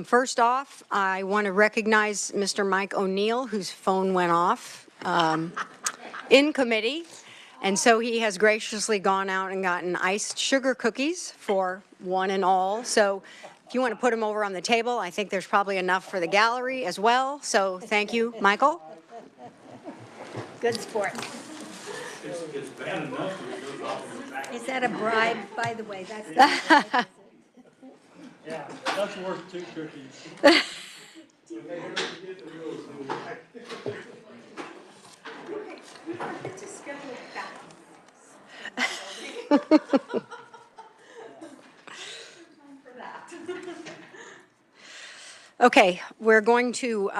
First off, I want to recognize Mr. Mike O'Neill, whose phone went off in committee. And so he has graciously gone out and gotten iced sugar cookies for one and all. So if you want to put them over on the table, I think there's probably enough for the gallery as well. So thank you, Michael. Good sport. It's bad enough. Is that a bribe, by the way? That's not a bribe. Yeah, that's worth 2 cookies. Okay, we're going to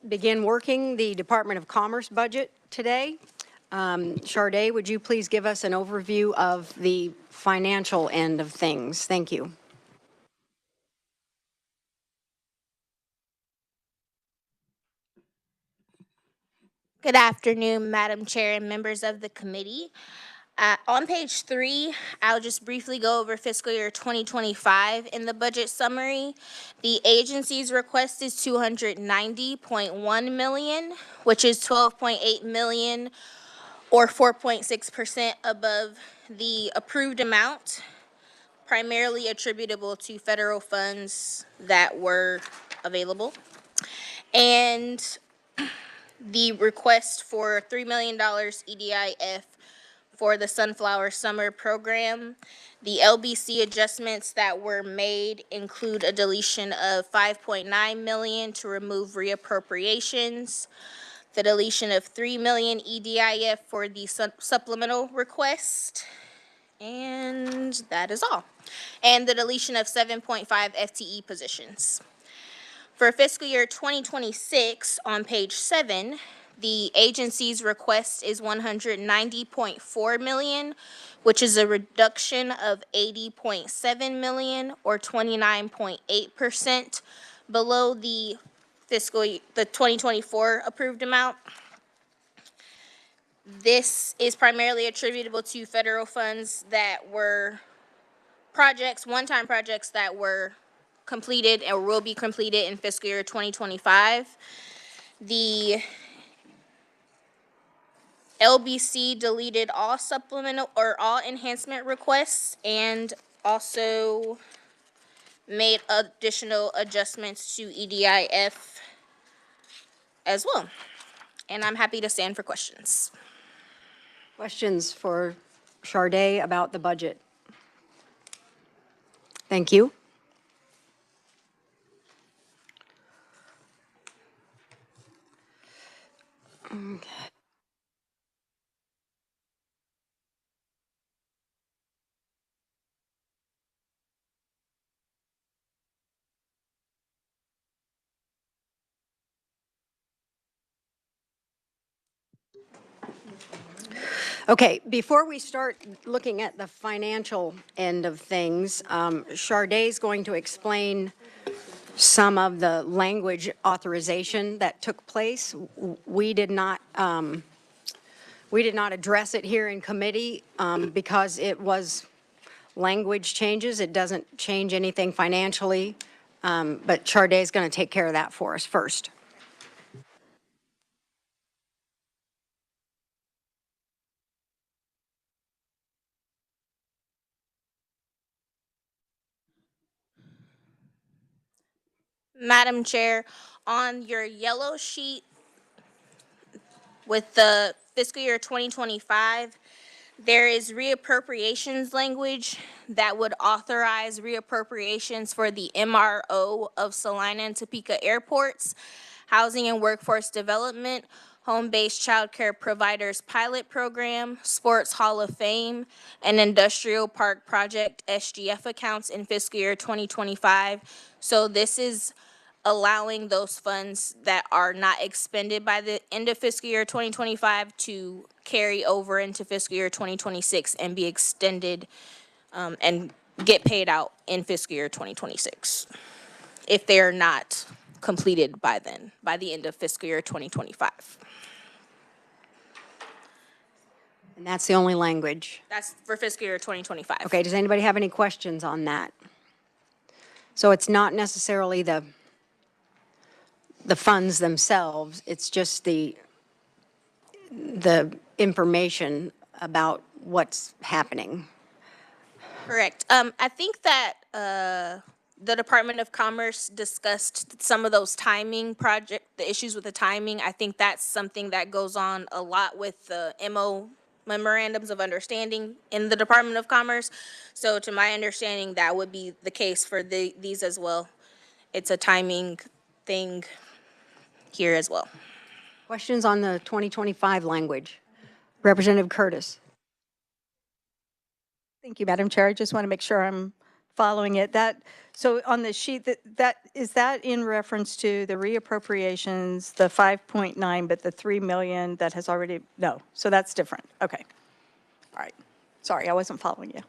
begin working the Department of Commerce budget today. Sharday, would you please give us an overview of the financial end of things? Thank you. Good afternoon, Madam Chair and members of the committee. On page 3, I'll just briefly go over fiscal year 2025 in the budget summary. The agency's request is $290.1 million, which is $12.8 million or 4.6% above the approved amount, primarily attributable to federal funds that were available. And the request for $3 million EDIF for the Sunflower Summer Program. The LBC adjustments that were made include a deletion of $5.9 million to remove reappropriations, the deletion of $3 million EDIF for the supplemental request, and that is all. And the deletion of 7.5 FTE positions. For fiscal year 2026, on page 7, the agency's request is $190.4 million, which is a reduction of $80.7 million or 29.8% below the 2024 approved amount. This is primarily attributable to federal funds that were one-time projects that were completed or will be completed in fiscal year 2025. The LBC deleted all supplemental or all enhancement requests and also made additional adjustments to EDIF as well. And I'm happy to stand for questions. Questions for Sharday about the budget? Thank you. Okay. Okay, before we start looking at the financial end of things, Sharday is going to explain some of the language authorization that took place. We did not address it here in committee because it was language changes. It doesn't change anything financially, but Sharday is going to take care of that for us first. Madam Chair, on your yellow sheet with the fiscal year 2025, there is reappropriations language that would authorize reappropriations for the MRO of Salina and Topeka airports, Housing and Workforce Development, Home-Based Child Care Providers Pilot Program, Sports Hall of Fame, and Industrial Park Project SGF accounts in fiscal year 2025. So this is allowing those funds that are not expended by the end of fiscal year 2025 to carry over into fiscal year 2026 and be extended and get paid out in fiscal year 2026 if they are not completed by then, by the end of fiscal year 2025. And that's the only language. That's for fiscal year 2025. Okay, does anybody have any questions on that? So it's not necessarily the funds themselves, it's just the information about what's happening. Correct. I think that the Department of Commerce discussed some of those the issues with the timing. I think that's something that goes on a lot with the memorandums of understanding in the Department of Commerce. So to my understanding, that would be the case for these as well. It's a timing thing here as well. Questions on the 2025 language? Representative Curtis. Thank you, Madam Chair. I just want to make sure I'm following it. So on the sheet, is that in reference to the reappropriations, the 5.9, but the 3 million that has already, no, so that's different. Okay. All right. Sorry, I wasn't following you.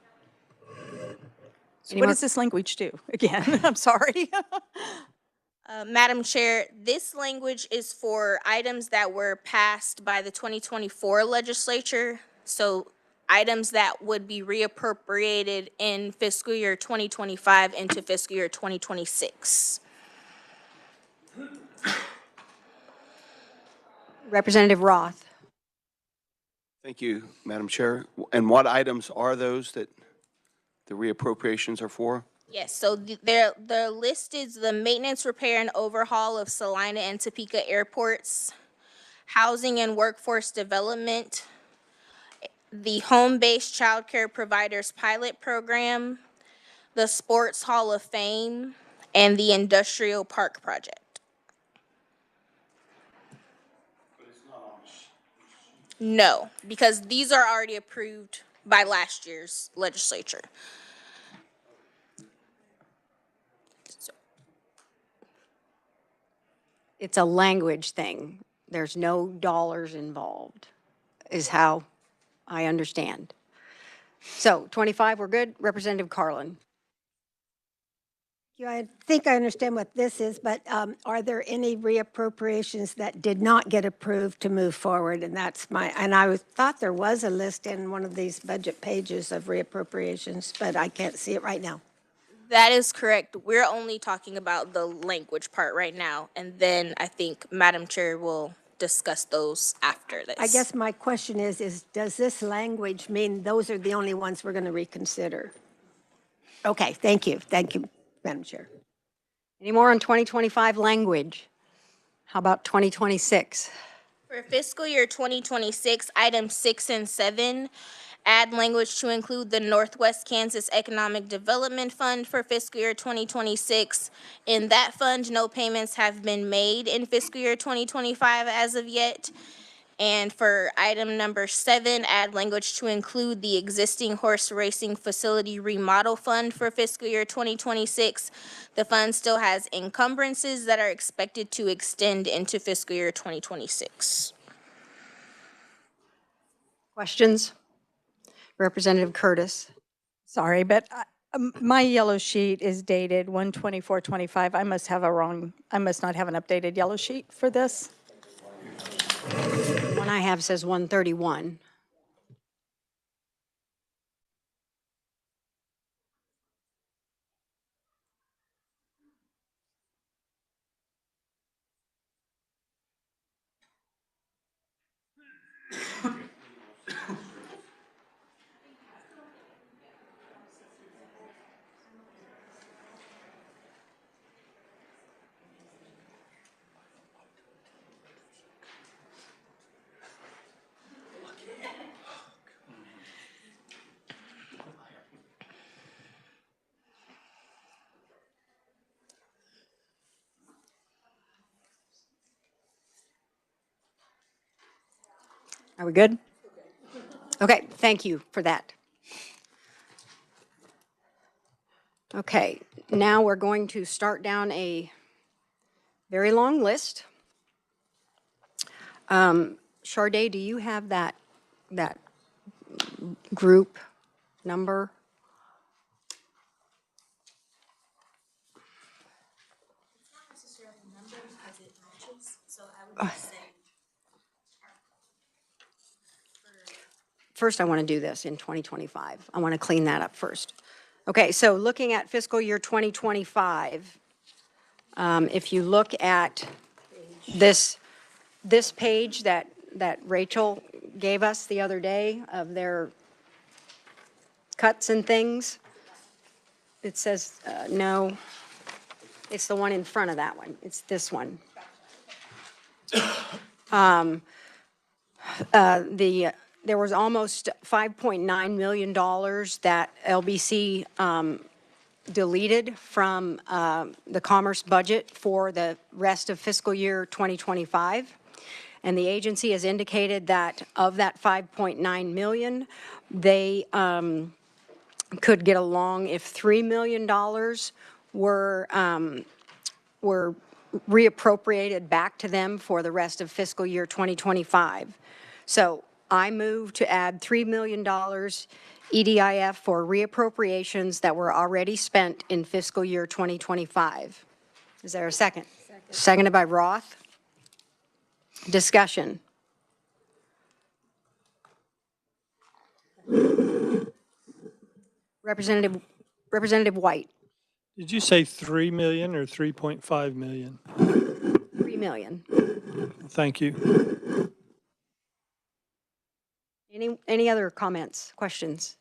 So what does this language do? Again, I'm sorry. Madam Chair, this language is for items that were passed by the 2024 legislature. So items that would be reappropriated in fiscal year 2025 into fiscal year 2026. Representative Roth. Thank you, Madam Chair. And what items are those that the reappropriations are for? Yes, so the list is the maintenance, repair, and overhaul of Salina and Topeka airports, housing and workforce development, the home-based child care providers pilot program, the Sports Hall of Fame, and the industrial park project. No, because these are already approved by last year's legislature. It's a language thing. There's no dollars involved, is how I understand. So 25, we're good. Representative Carlin. Yeah, I think I understand what this is, but are there any reappropriations that did not get approved to move forward? And I thought there was a list in one of these budget pages of reappropriations, but I can't see it right now. That is correct. We're only talking about the language part right now, and then I think Madam Chair will discuss those after this. I guess my question is does this language mean those are the only ones we're going to reconsider? Okay, thank you. Thank you, Madam Chair. Any more on 2025 language? How about 2026? For fiscal year 2026, items 6 and 7, add language to include the Northwest Kansas Economic Development Fund for fiscal year 2026. In that fund, no payments have been made in fiscal year 2025 as of yet. And for item number 7, add language to include the existing horse racing facility remodel fund for fiscal year 2026. The fund still has encumbrances that are expected to extend into fiscal year 2026. Questions? Representative Curtis. Sorry, but my yellow sheet is dated 1/24/25. I must not have an updated yellow sheet for this. One I have says 131. Are we good? Okay, thank you for that. Okay, now we're going to start down a very long list. Sharday, do you have that group number? First, I want to do this in 2025. I want to clean that up first. Okay, so looking at fiscal year 2025, if you look at this page that Rachel gave us the other day of their cuts and things, it says, no, it's the one in front of that one. It's this one. There was almost $5.9 million that LBC deleted from the Commerce budget for the rest of fiscal year 2025. And the agency has indicated that of that 5.9 million, they could get along if $3 million were reappropriated back to them for the rest of fiscal year 2025. So I move to add $3 million EDIF for reappropriations that were already spent in fiscal year 2025. Is there a second? Seconded by Roth. Discussion. Representative White, Did you say 3 million or 3.5 million? 3 million. Thank you. Any other comments, questions?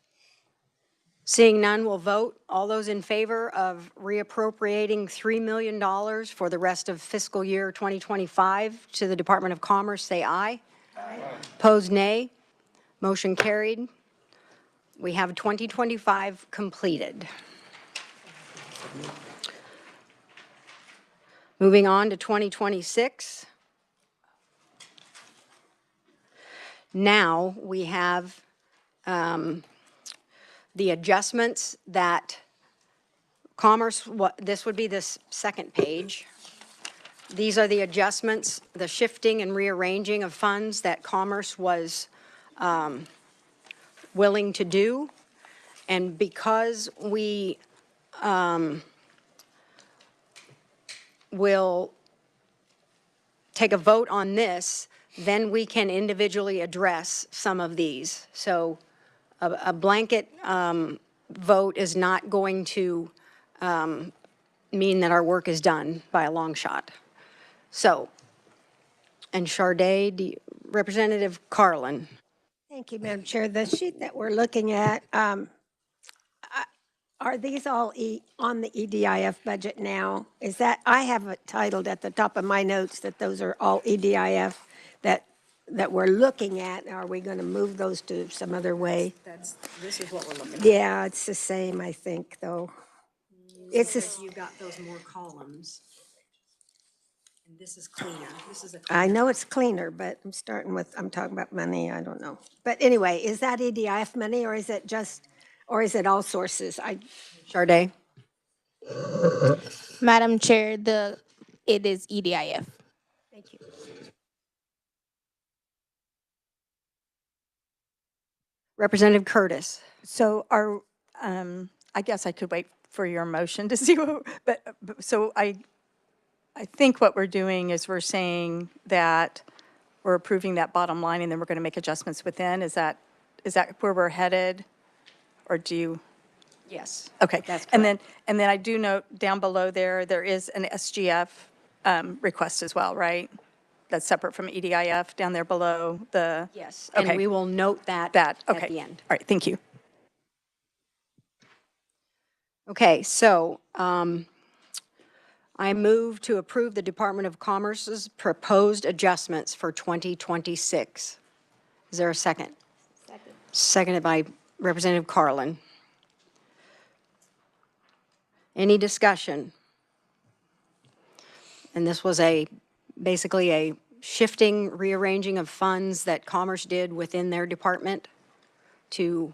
Seeing none, we'll vote. All those in favor of reappropriating $3 million for the rest of fiscal year 2025 to the Department of Commerce, say aye. Aye. Opposed, nay. Motion carried. We have 2025 completed. Moving on to 2026. Now we have the adjustments that Commerce, this would be this second page. These are the adjustments, the shifting and rearranging of funds that Commerce was willing to do. And because we will take a vote on this, then we can individually address some of these. So a blanket vote is not going to mean that our work is done by a long shot. So, and Charday, Representative Carlin. Thank you, Madam Chair. The sheet that we're looking at, are these all on the EDIF budget now? Is that, I have it titled at the top of my notes that those are all EDIF that we're looking at. Are we going to move those to some other way? This is what we're looking at. Yeah, it's the same, I think, though. It's Because a, you got those more columns. And this is cleaner. This is a I cleaner. know it's cleaner, but I'm talking about money, I don't know. But anyway, is that EDIF money or is it just, or is it all sources? Charday. Madam Chair, it is EDIF. Thank you. Representative Curtis. So I guess I could wait for your motion to see what, so I think what we're doing is we're saying that we're approving that bottom line and then we're going to make adjustments within. Is that where we're headed? Or do you? Yes. Okay. That's And correct. then I do note down below there is an SGF request as well, right? That's separate from EDIF down there below the. Yes, Okay. and we will note that Okay. at the end. All right, thank you. Okay, so I move to approve the Department of Commerce's proposed adjustments for 2026. Is there a second? Second. Seconded by Representative Carlin. Any discussion? And this was basically a shifting, rearranging of funds that Commerce did within their department to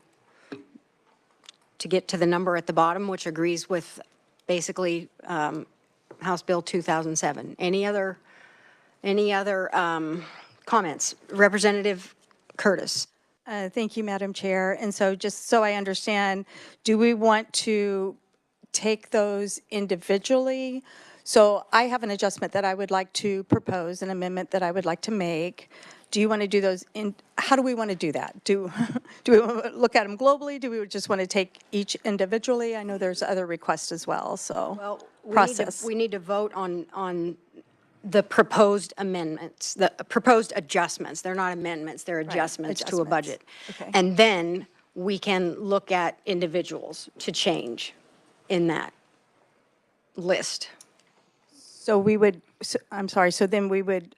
get to the number at the bottom, which agrees with basically House Bill 2007. Any other comments? Representative Curtis. Thank you, Madam Chair. And so just so I understand, do we want to take those individually? So I have an adjustment that I would like to propose, an amendment that I would like to make do you want to do those in, how do we want to do that? Do we want to look at them globally? Do we just want to take each individually? I know there's other requests as well, so. Well, process. we need to vote on the proposed amendments, the proposed adjustments. They're not amendments, they're adjustments to a adjustments. budget. Okay. And then we can look at individuals to change in that list. So we would, I'm sorry, so then we would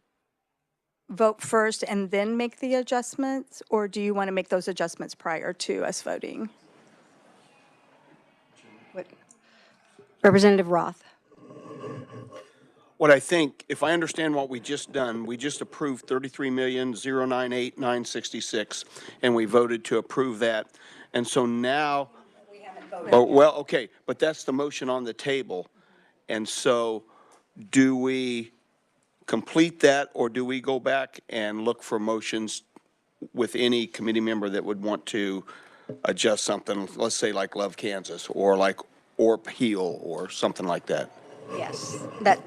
vote first and then make the adjustments? Or do you want to make those adjustments prior to us voting? Representative Roth. What I think, if I understand what we just done, we just approved 33,098,966, and we voted to approve that. And so now, oh, well, okay, but that's the motion on the table. And so do we complete that, or do we go back and look for motions with any committee member that would want to adjust something, let's say like Love Kansas, or like Orp Heal, or something like that? Yes. That,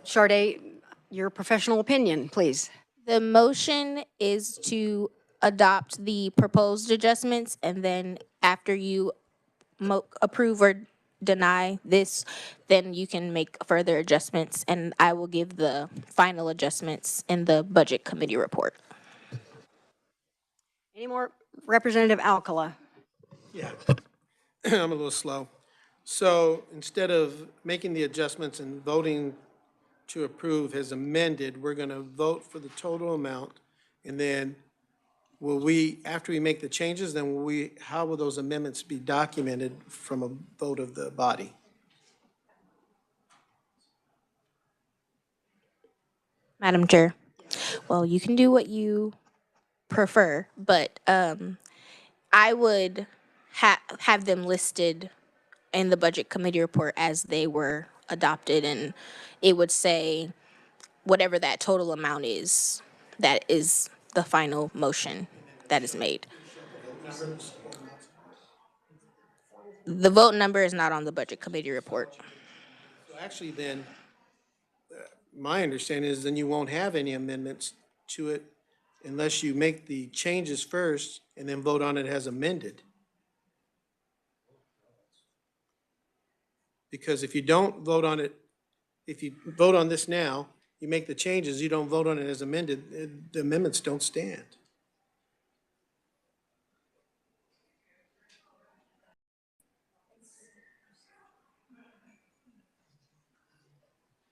Sade, your professional opinion, please. The motion is to adopt the proposed adjustments, and then after you approve or deny this, then you can make further adjustments, and I will give the final adjustments in the Budget Committee report. Any more? Representative Alcala. Yeah, I'm a little slow. So instead of making the adjustments and voting to approve as amended, we're going to vote for the total amount. And then will we, after we make the changes, then will we, how will those amendments be documented from a vote of the body? Madam Chair, well, you can do what you prefer, but I would have them listed in the Budget Committee report as they were adopted, and it would say whatever that total amount is, that is the final motion that is made. The vote number is not on the Budget Committee report. So actually then, my understanding is then you won't have any amendments to it unless you make the changes first and then vote on it as amended. Because if you don't vote on it, if you vote on this now, you make the changes, you don't vote on it as amended, the amendments don't stand.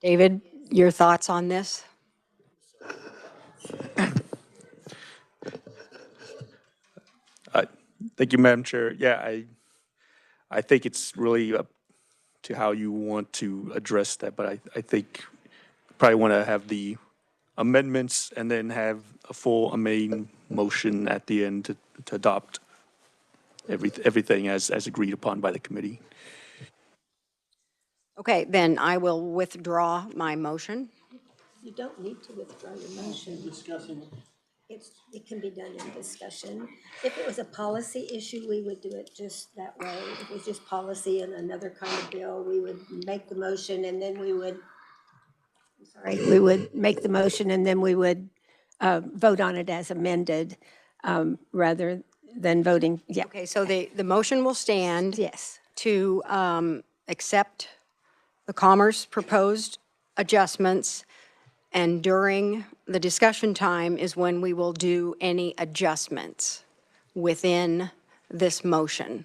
David, your thoughts on this? Thank you, Madam Chair. Yeah, I think it's really up to how you want to address that, but I think you probably want to have the amendments and then have a full main motion at the end to adopt everything as agreed upon by the committee. Okay, then I will withdraw my motion. You don't need to withdraw your motion. It can be done in discussion. If it was a policy issue, we would do it just that way. If it was just policy and another kind of bill, we would make the motion and then we would, we would make the motion and then we would vote on it as amended, rather than voting, yeah. Okay, so the motion will stand. Yes. To accept the Commerce proposed adjustments, and during the discussion time is when we will do any adjustments within this motion.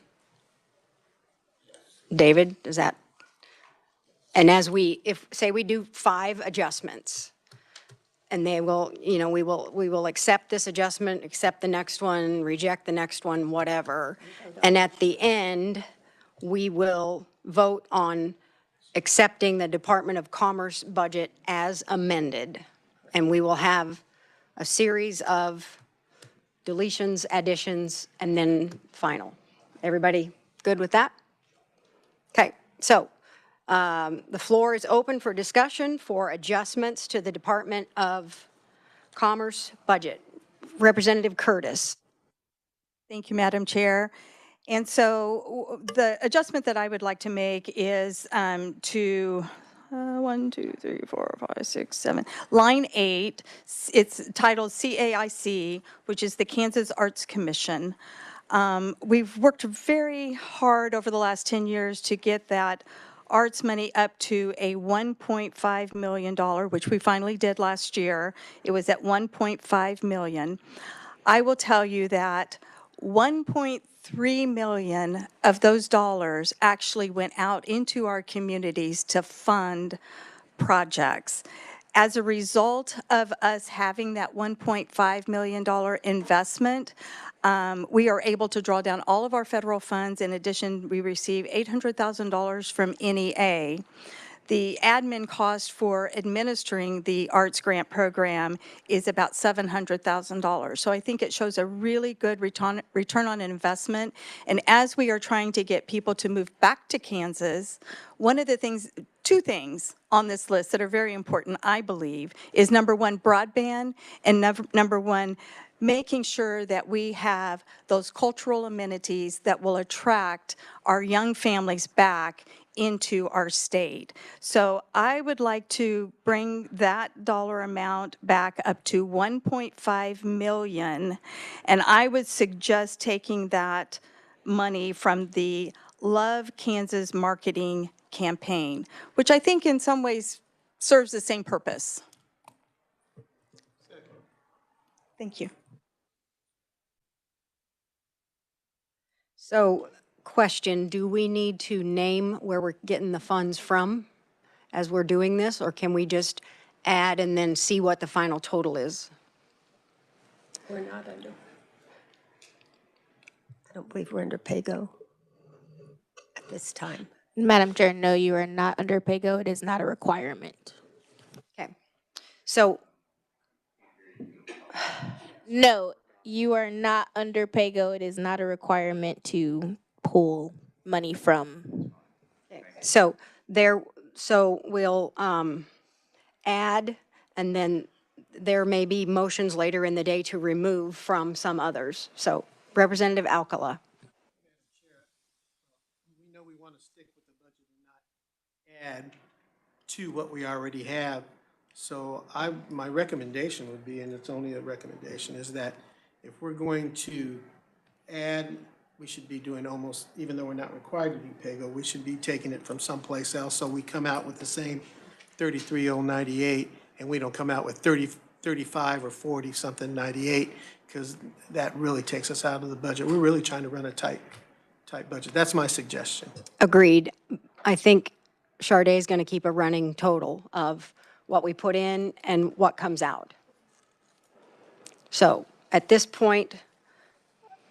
David, does that? And as say we do 5 adjustments, and they will, we will accept this adjustment, accept the next one, reject the next one, whatever. And at the end, we will vote on accepting the Department of Commerce budget as amended. And we will have a series of deletions, additions, and then final. Everybody good with that? Okay, so the floor is open for discussion for adjustments to the Department of Commerce budget. Representative Curtis. Thank you, Madam Chair. And so the adjustment that I would like to make is to 1, 2, 3, 4, 5, 6, 7. Line 8, it's titled CAIC, which is the Kansas Arts Commission. We've worked very hard over the last 10 years to get that arts money up to a $1.5 million, which we finally did last year. It was at $1.5 million. I will tell you that 1.3 million of those dollars actually went out into our communities to fund projects. As a result of us having that $1.5 million investment, we are able to draw down all of our federal funds. In addition, we receive $800,000 from NEA. The admin cost for administering the arts grant program is about $700,000. So I think it shows a really good return on investment. And as we are trying to get people to move back to Kansas, one of the things, two things on this list that are very important, I believe, is number one, broadband, and number one, making sure that we have those cultural amenities that will attract our young families back into our state. So I would like to bring that dollar amount back up to 1.5 million, and I would suggest taking that money from the Love Kansas marketing campaign, which I think in some ways serves the same purpose. Thank you. So, question, do we need to name where we're getting the funds from as we're doing this, or can we just add and then see what the final total is? We're not under, I don't believe we're under PAYGO at this time. Madam Chair, no, you are not under PAYGO. It is not a requirement. Okay. So, No, you are not under PAYGO. It is not a requirement to pull money from. so we'll add, and then there may be motions later in the day to remove from some others. So Representative Alcala. We know we want to stick with the budget and not add to what we already have. So my recommendation would be, and it's only a recommendation, is that if we're going to add, we should be doing almost, even though we're not required to do PAYGO, we should be taking it from someplace else, so we come out with the same 33,098, and we don't come out with 35 or 40 something 98, because that really takes us out of the budget. We're really trying to run a tight budget. That's my suggestion. Agreed. I think Charday is going to keep a running total of what we put in and what comes out. So at this point,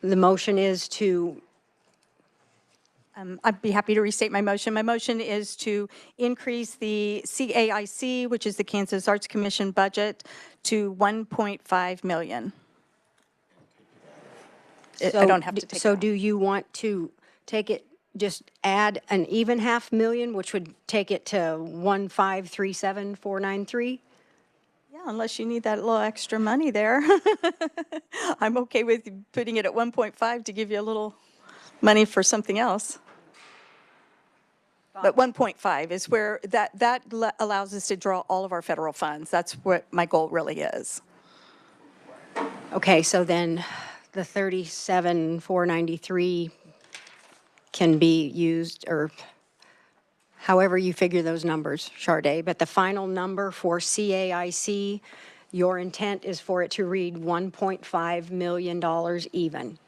the motion is to, I'd be happy to restate my motion. My motion is to increase the CAIC, which is the Kansas Arts Commission budget, to 1.5 million. I don't have to take it so out. do you want to take it, just add an even $500,000, which would take it to 1,537,493? Yeah, unless you need that little extra money there. I'm okay with putting it at 1.5 to give you a little money for something else. But 1.5 is where that allows us to draw all of our federal funds. That's what my goal really is. Okay, so then the 37,493 can be used, or however you figure those numbers, Charday, but the final number for CAIC, your intent is for it to read $1.5 million even.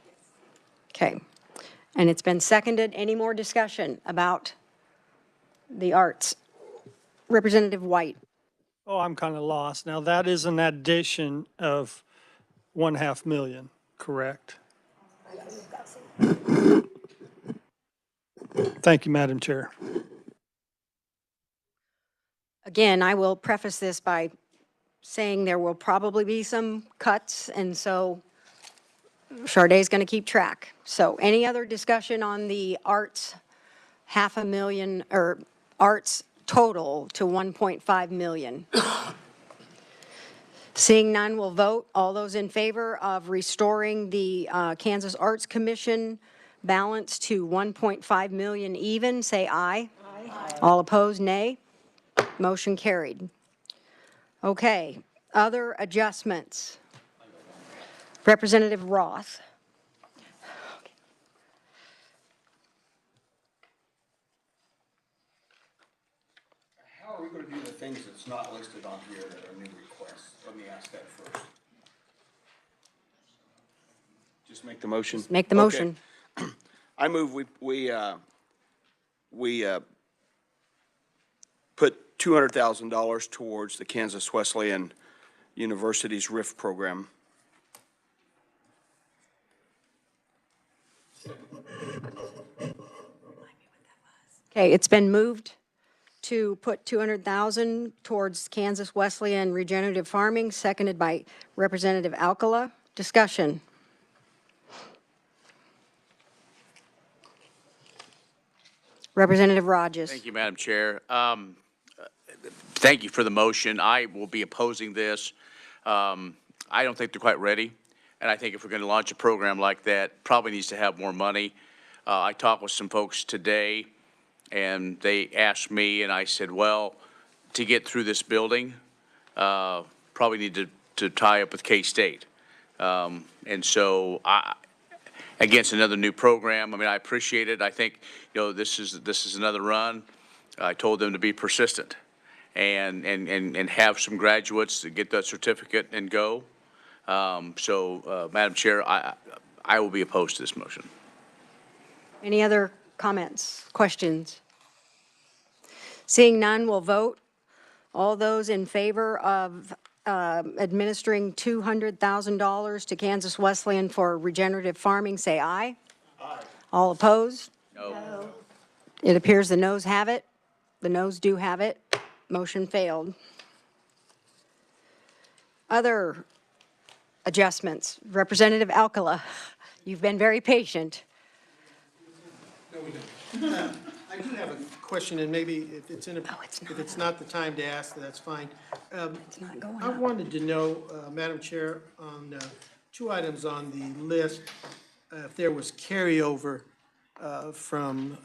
Okay. And it's been seconded. Any more discussion about the arts? Representative White. Oh, I'm kind of lost. Now, that is an addition of 1/2 million, correct? Thank you, Madam Chair. Again, I will preface this by saying there will probably be some cuts, and so Charday's going to keep track. So any other discussion on the arts $500,000, or arts total to 1.5 million? Seeing none, we'll vote. All those in favor of restoring the Kansas Arts Commission balance to 1.5 million even, say aye. Aye. All opposed, nay. Motion carried. Okay, other adjustments. Representative Roth. How are we going to do the things that's not listed on here that are new requests? Let me ask that first. Just make the motion? Make the Okay. motion. I move we put $200,000 towards the Kansas Wesleyan University's RIF program. Okay, it's been moved to put 200,000 towards Kansas Wesleyan regenerative farming, seconded by Representative Alcala. Discussion. Representative Rogers. Thank you, Madam Chair. Thank you for the motion. I will be opposing this. I don't think they're quite ready, and I think if we're going to launch a program like that, probably needs to have more money. I talked with some folks today, and they asked me, and I said, well, to get through this building, probably need to tie up with K-State. And so against another new program, I mean, I appreciate it. I think, this is another run. I told them to be persistent and have some graduates to get that certificate and go. Madam Chair, I will be opposed to this motion. Any other comments, questions? Seeing none, we'll vote. All those in favor of administering $200,000 to Kansas Wesleyan for regenerative farming, say aye. Aye. All opposed? No. It appears the noes have it. The noes do have it. Motion failed. Other adjustments. Representative Alcala, you've been very patient. I do have a question, and maybe if it's if it's not the time to ask, that's fine. I wanted to know, Madam Chair, on two items on the list, if there was carryover from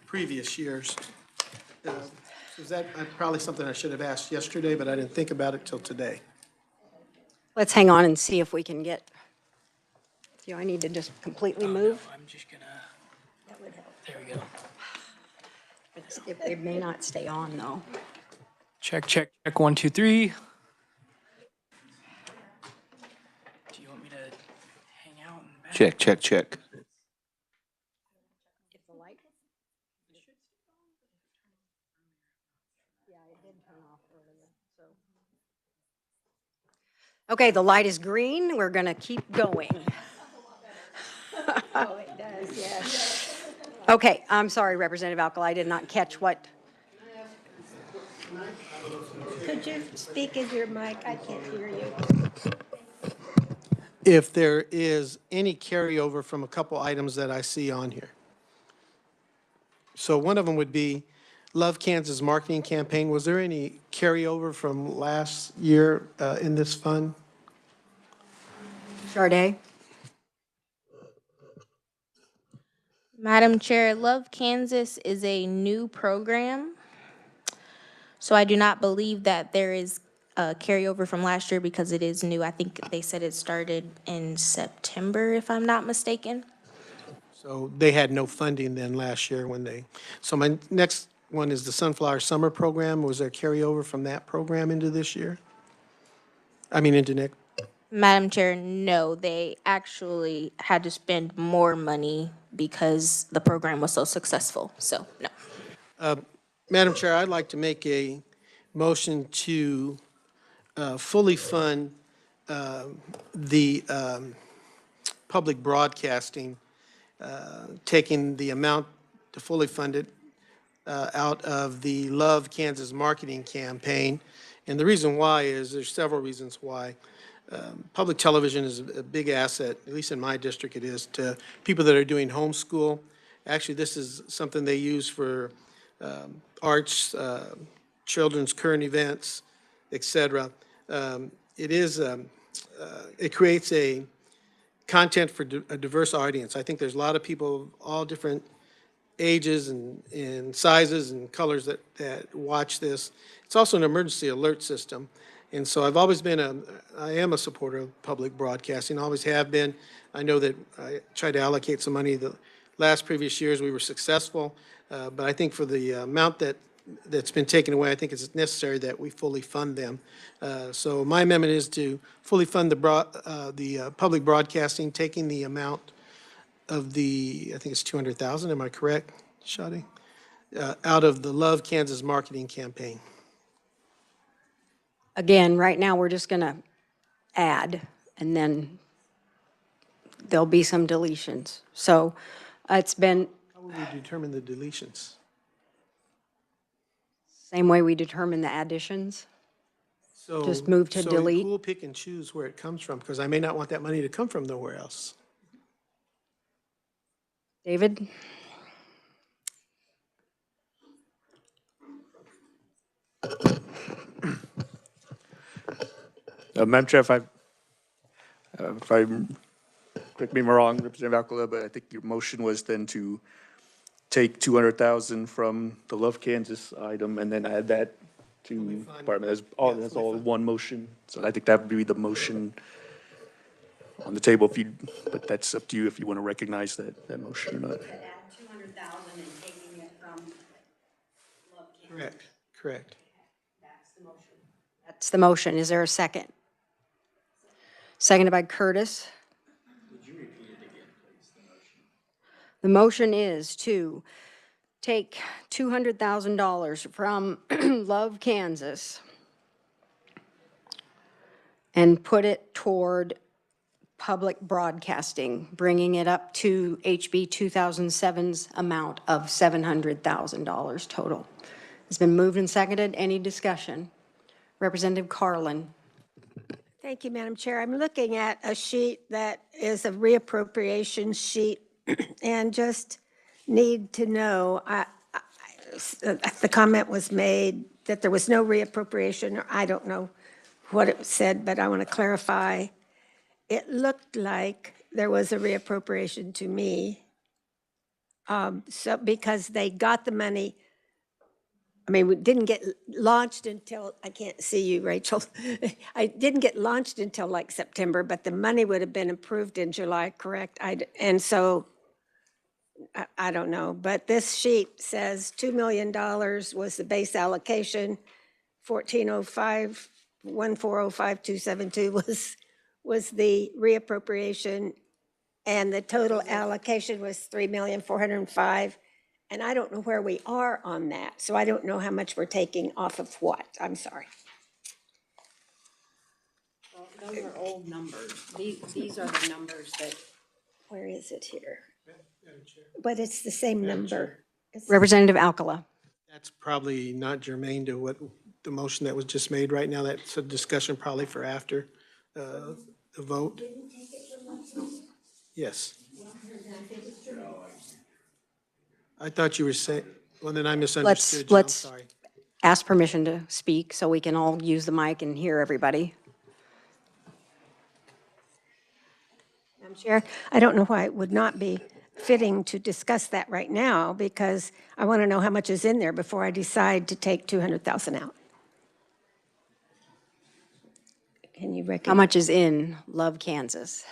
previous years. Is that probably something I should have asked yesterday, but I didn't think about it till today. Let's hang on and see if we can get, I need to just completely move. I'm just gonna, there we go. It may not stay on, though. Check, check, check, 1, 2, 3. Do you want me to hang out in the back? Check, check, check. Okay, the light is green. We're going to keep going. Oh, it does, yes. Okay, I'm sorry, Representative Alcala, I did not catch what. Could you speak in your mic? I can't hear you. If there is any carryover from a couple items that I see on here. So one of them would be Love Kansas marketing campaign. Was there any carryover from last year in this fund? Charday? Madam Chair, Love Kansas is a new program, so I do not believe that there is a carryover from last year because it is new. I think they said it started in September, if I'm not mistaken. So they had no funding then last year when they, so my next one is the Sunflower Summer Program. Was there carryover from that program into this year? I mean, into next? Madam Chair, no, they actually had to spend more money because the program was so successful, so no. Madam Chair, I'd like to make a motion to fully fund the public broadcasting, taking the amount to fully fund it out of the Love Kansas marketing campaign. And the reason why is, there's several reasons why. Public television is a big asset, at least in my district it is, to people that are doing homeschool. Actually, this is something they use for arts, children's current events, et cetera. It creates a content for a diverse audience. I think there's a lot of people of all different ages and sizes and colors that watch this. It's also an emergency alert system. And so I've always been I am a supporter of public broadcasting, always have been. I know that I tried to allocate some money the previous years. We were successful. But I think for the amount that's been taken away, I think it's necessary that we fully fund them. So my amendment is to fully fund the public broadcasting, taking the amount of I think it's 200,000, am I correct, Shadi? Out of the Love Kansas marketing campaign. Again, right now, we're just going to add, and then there'll be some deletions. So it's been How will we determine the deletions? same way we determine the additions. Just move to delete. So who will pick and choose where it comes from? Because I may not want that money to come from nowhere else. David? Madam Chair, if I, correct me if I'm wrong, Representative Alcala, but I think your motion was then to take 200,000 from the Love Kansas item and then add that to department. That's all one motion. So I think that would be the motion on the table but that's up to you if you want to recognize that motion or not. Add 200,000 and taking it from Love Kansas. Correct. That's the motion. Is there a second? Seconded by Curtis. Would you repeat it again, please, the motion is to take $200,000 from Love Kansas and put it toward public broadcasting, bringing it up to HB 2007's amount of $700,000 total. It's been moved and seconded. Any discussion? Representative Carlin. Thank you, Madam Chair. I'm looking at a sheet that is a reappropriation sheet and just need to know, the comment was made that there was no reappropriation, or I don't know what it said, but I want to clarify. It looked like there was a reappropriation to me. So because they got the money, I mean, we didn't get launched until, I can't see you, Rachel. I didn't get launched until like September, but the money would have been approved in July, correct? And so, I don't know, but this sheet says $2 million was the base allocation, 1405, 1405272 was the reappropriation, and the total allocation was 3,405,000. And I don't know where we are on that, so I don't know how much we're taking off of what. I'm sorry. Well, those are old numbers. These are the numbers that. Where is it here? But it's the same number. Representative Alcala. That's probably not germane to what the motion that was just made right now. That's a discussion probably for after the vote. Yes. I thought you were saying, well, then I misunderstood you. I'm Let's sorry. ask permission to speak so we can all use the mic and hear everybody. Madam Chair, I don't know why it would not be fitting to discuss that right now, because I want to know how much is in there before I decide to take 200,000 out. Can you recognize? How much is in Love Kansas?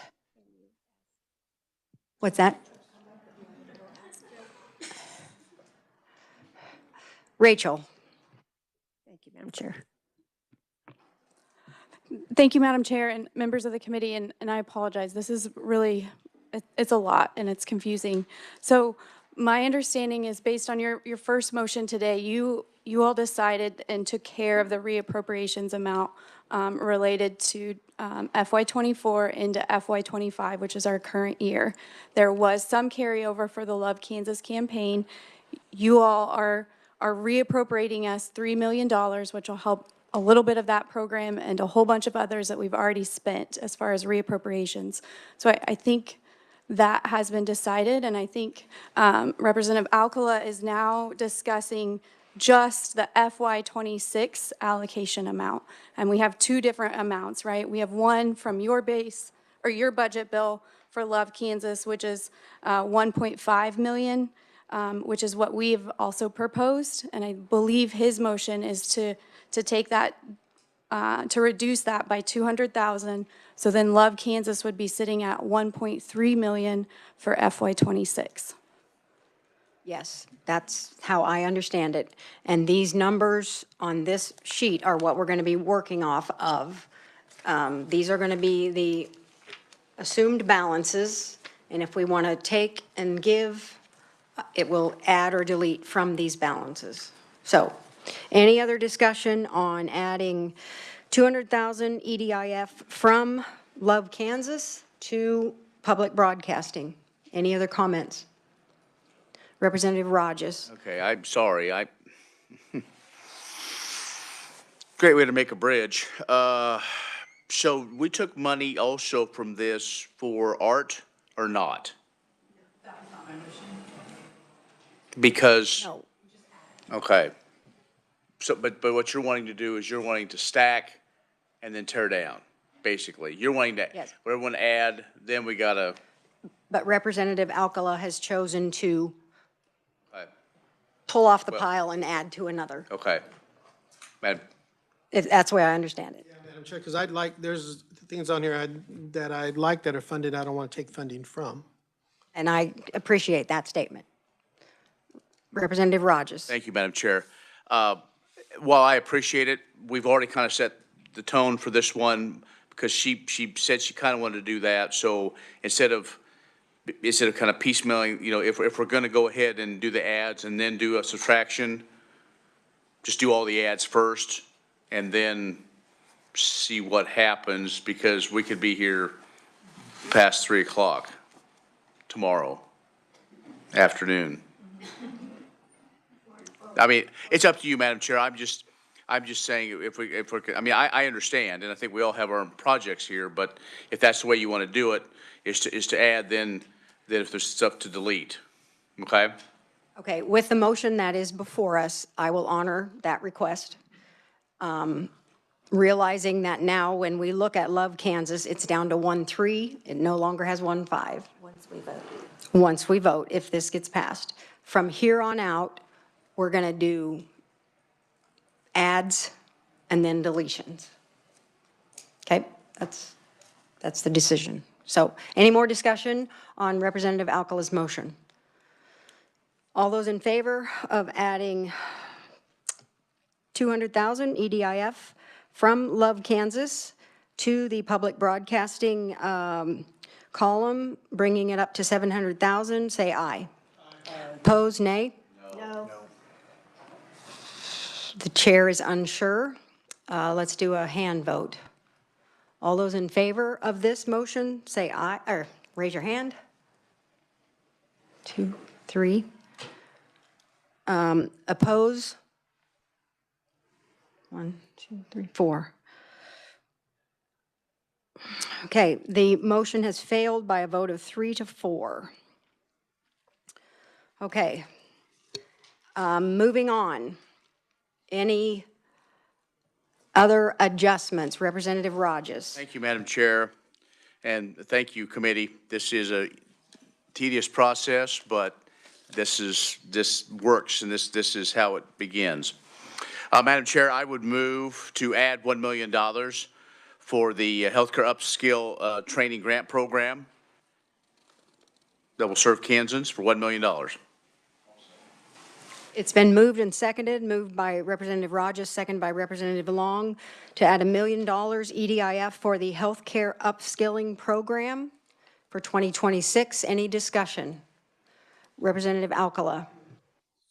What's that? Rachel. Thank you, Madam Chair. Thank you, Madam Chair and members of the committee, and I apologize. This is really, it's a lot and it's confusing. So my understanding is based on your first motion today, you all decided and took care of the reappropriations amount related to FY24 into FY25, which is our current year. There was some carryover for the Love Kansas campaign. You all are reappropriating us $3 million, which will help a little bit of that program and a whole bunch of others that we've already spent as far as reappropriations. So I think that has been decided, and I think Representative Alcala is now discussing just the FY26 allocation amount. And we have two different amounts, right? We have one from your base, or your budget bill for Love Kansas, which is 1.5 million. which is what we've also proposed. And I believe his motion is to take that, to reduce that by 200,000. So then Love Kansas would be sitting at 1.3 million for FY '26. Yes, that's how I understand it. And these numbers on this sheet are what we're going to be working off of. These are going to be the assumed balances, and if we want to take and give, it will add or delete from these balances. So, any other discussion on adding 200,000 EDIF from Love Kansas to public broadcasting? Any other comments? Representative Rogers. Okay, I'm sorry, great way to make a bridge. So we took money also from this for art or not? Because, No. okay. So, but what you're wanting to do is you're wanting to stack and then tear down, basically. You're wanting to, Yes. we want to add, then we gotta, But Representative Alcala has chosen to okay, pull off the pile and add to another. okay. Madam, That's the way I understand it. Madam Chair, because I'd like, there's things on here that I'd like that are funded, I don't want to take funding from. And I appreciate that statement. Representative Rogers. thank you, Madam Chair. While I appreciate it, we've already kind of set the tone for this one because she said she kind of wanted to do that. So instead of kind of piecemealing, you know, if we're going to go ahead and do the ads and then do a subtraction, just do all the ads first and then see what happens, because we could be here past 3 o'clock tomorrow afternoon. I mean, it's up to you, Madam Chair. I'm just saying if we're, I mean, I understand, and I think we all have our own projects here, but if that's the way you want to do it, is to add then if there's stuff to delete, okay? Okay, with the motion that is before us, I will honor that request. Realizing that now when we look at Love Kansas, it's down to 1.3. It no longer has 1.5. Once we vote. Once we vote, if this gets passed. From here on out, we're going to do adds and then deletions. Okay, that's the decision. So any more discussion on Representative Alcala's motion? All those in favor of adding 200,000 EDIF from Love Kansas to the public broadcasting column, bringing it up to 700,000, say aye. Opposed, nay? No. The chair is unsure. Let's do a hand vote. All those in favor of this motion, say aye, or raise your hand. 2, 3. Oppose? 1, 2, 3, 4. Okay, the motion has failed by a vote of 3 to 4. Okay. Moving on. Any other adjustments? Representative Rogers. Thank you, Madam Chair, and thank you, committee. This is a tedious process, but this works, and this is how it begins. Madam Chair, I would move to add $1 million for the healthcare upskill training grant program that will serve Kansans for $1 million. It's been moved and seconded, moved by Representative Rogers, seconded by Representative Long, to add $1 million EDIF for the healthcare upskilling program for 2026. Any discussion? Representative Alcala.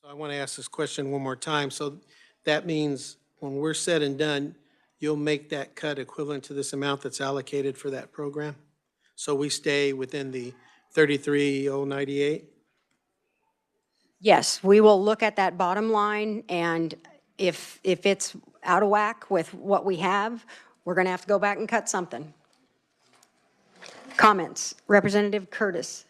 So I want to ask this question one more time. So that means when we're said and done, you'll make that cut equivalent to this amount that's allocated for that program? So we stay within the 33,098? Yes, we will look at that bottom line, and if it's out of whack with what we have, we're going to have to go back and cut something. Comments? Representative Curtis.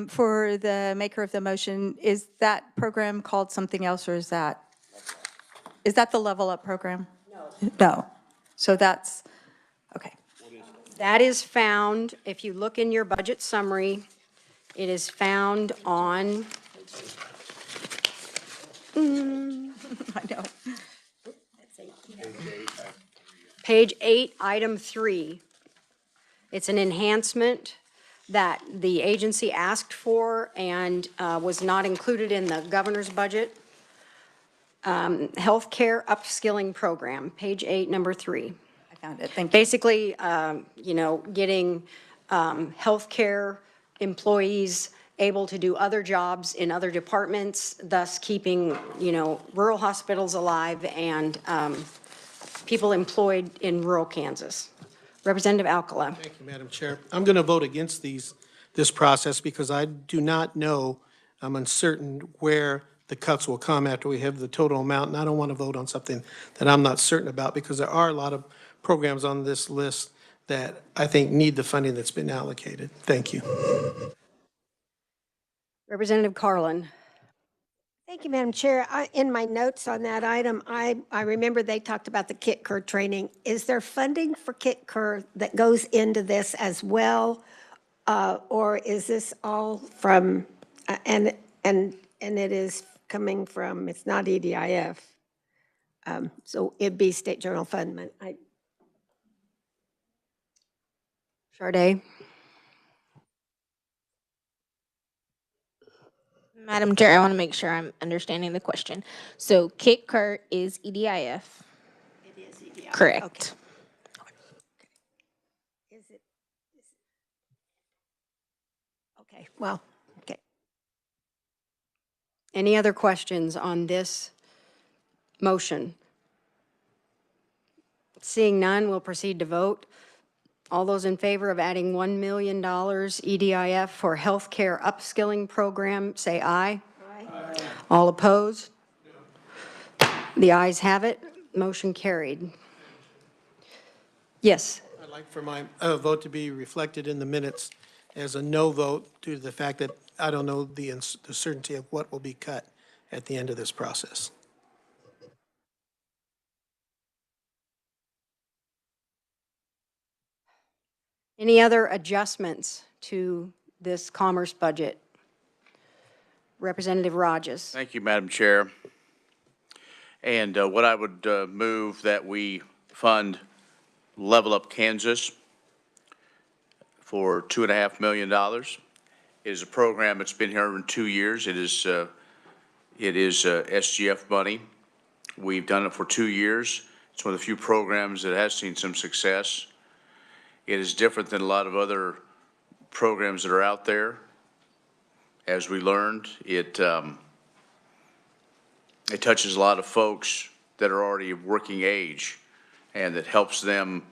For the maker of the motion, is that program called something else, or is that the Level Up program? No. No. So that's, okay. That is found, if you look in your budget summary, it is found on I know. Page 8, item 3. It's an enhancement that the agency asked for and was not included in the governor's budget. Healthcare upskilling program, page 8, number 3. I found it. Thank you. Basically, getting healthcare employees able to do other jobs in other departments, thus keeping, rural hospitals alive and people employed in rural Kansas. Representative Alcala. Thank you, Madam Chair. I'm going to vote against this process because I do not know, I'm uncertain where the cuts will come after we have the total amount, and I don't want to vote on something that I'm not certain about because there are a lot of programs on this list that I think need the funding that's been allocated. Thank you. Representative Carlin. Thank you, Madam Chair. In my notes on that item, I remember they talked about the Kit Kerr training. Is there funding for Kit Kerr that goes into this as well? Or is this all from, and it is coming from, it's not EDIF. So it'd be state general fund. Charday. Madam Chair, I want to make sure I'm understanding the question. So Kit Kerr is EDIF? It is EDIF. Correct. Is it? Okay, well, okay. Any other questions on this motion? Seeing none, we'll proceed to vote. All those in favor of adding $1 million EDIF for healthcare upskilling program, say aye. Aye. All opposed? The ayes have it. Motion carried. Yes. I'd like for my vote to be reflected in the minutes as a no vote due to the fact that I don't know the certainty of what will be cut at the end of this process. Any other adjustments to this commerce budget? Representative Rogers. Thank you, Madam Chair. And what I would move that we fund Level Up Kansas for $2.5 million. It is a program that's been here in 2 years. It is SGF money. We've done it for 2 years. It's one of the few programs that has seen some success. It is different than a lot of other programs that are out there. As we learned, it touches a lot of folks that are already of working age, and it helps them.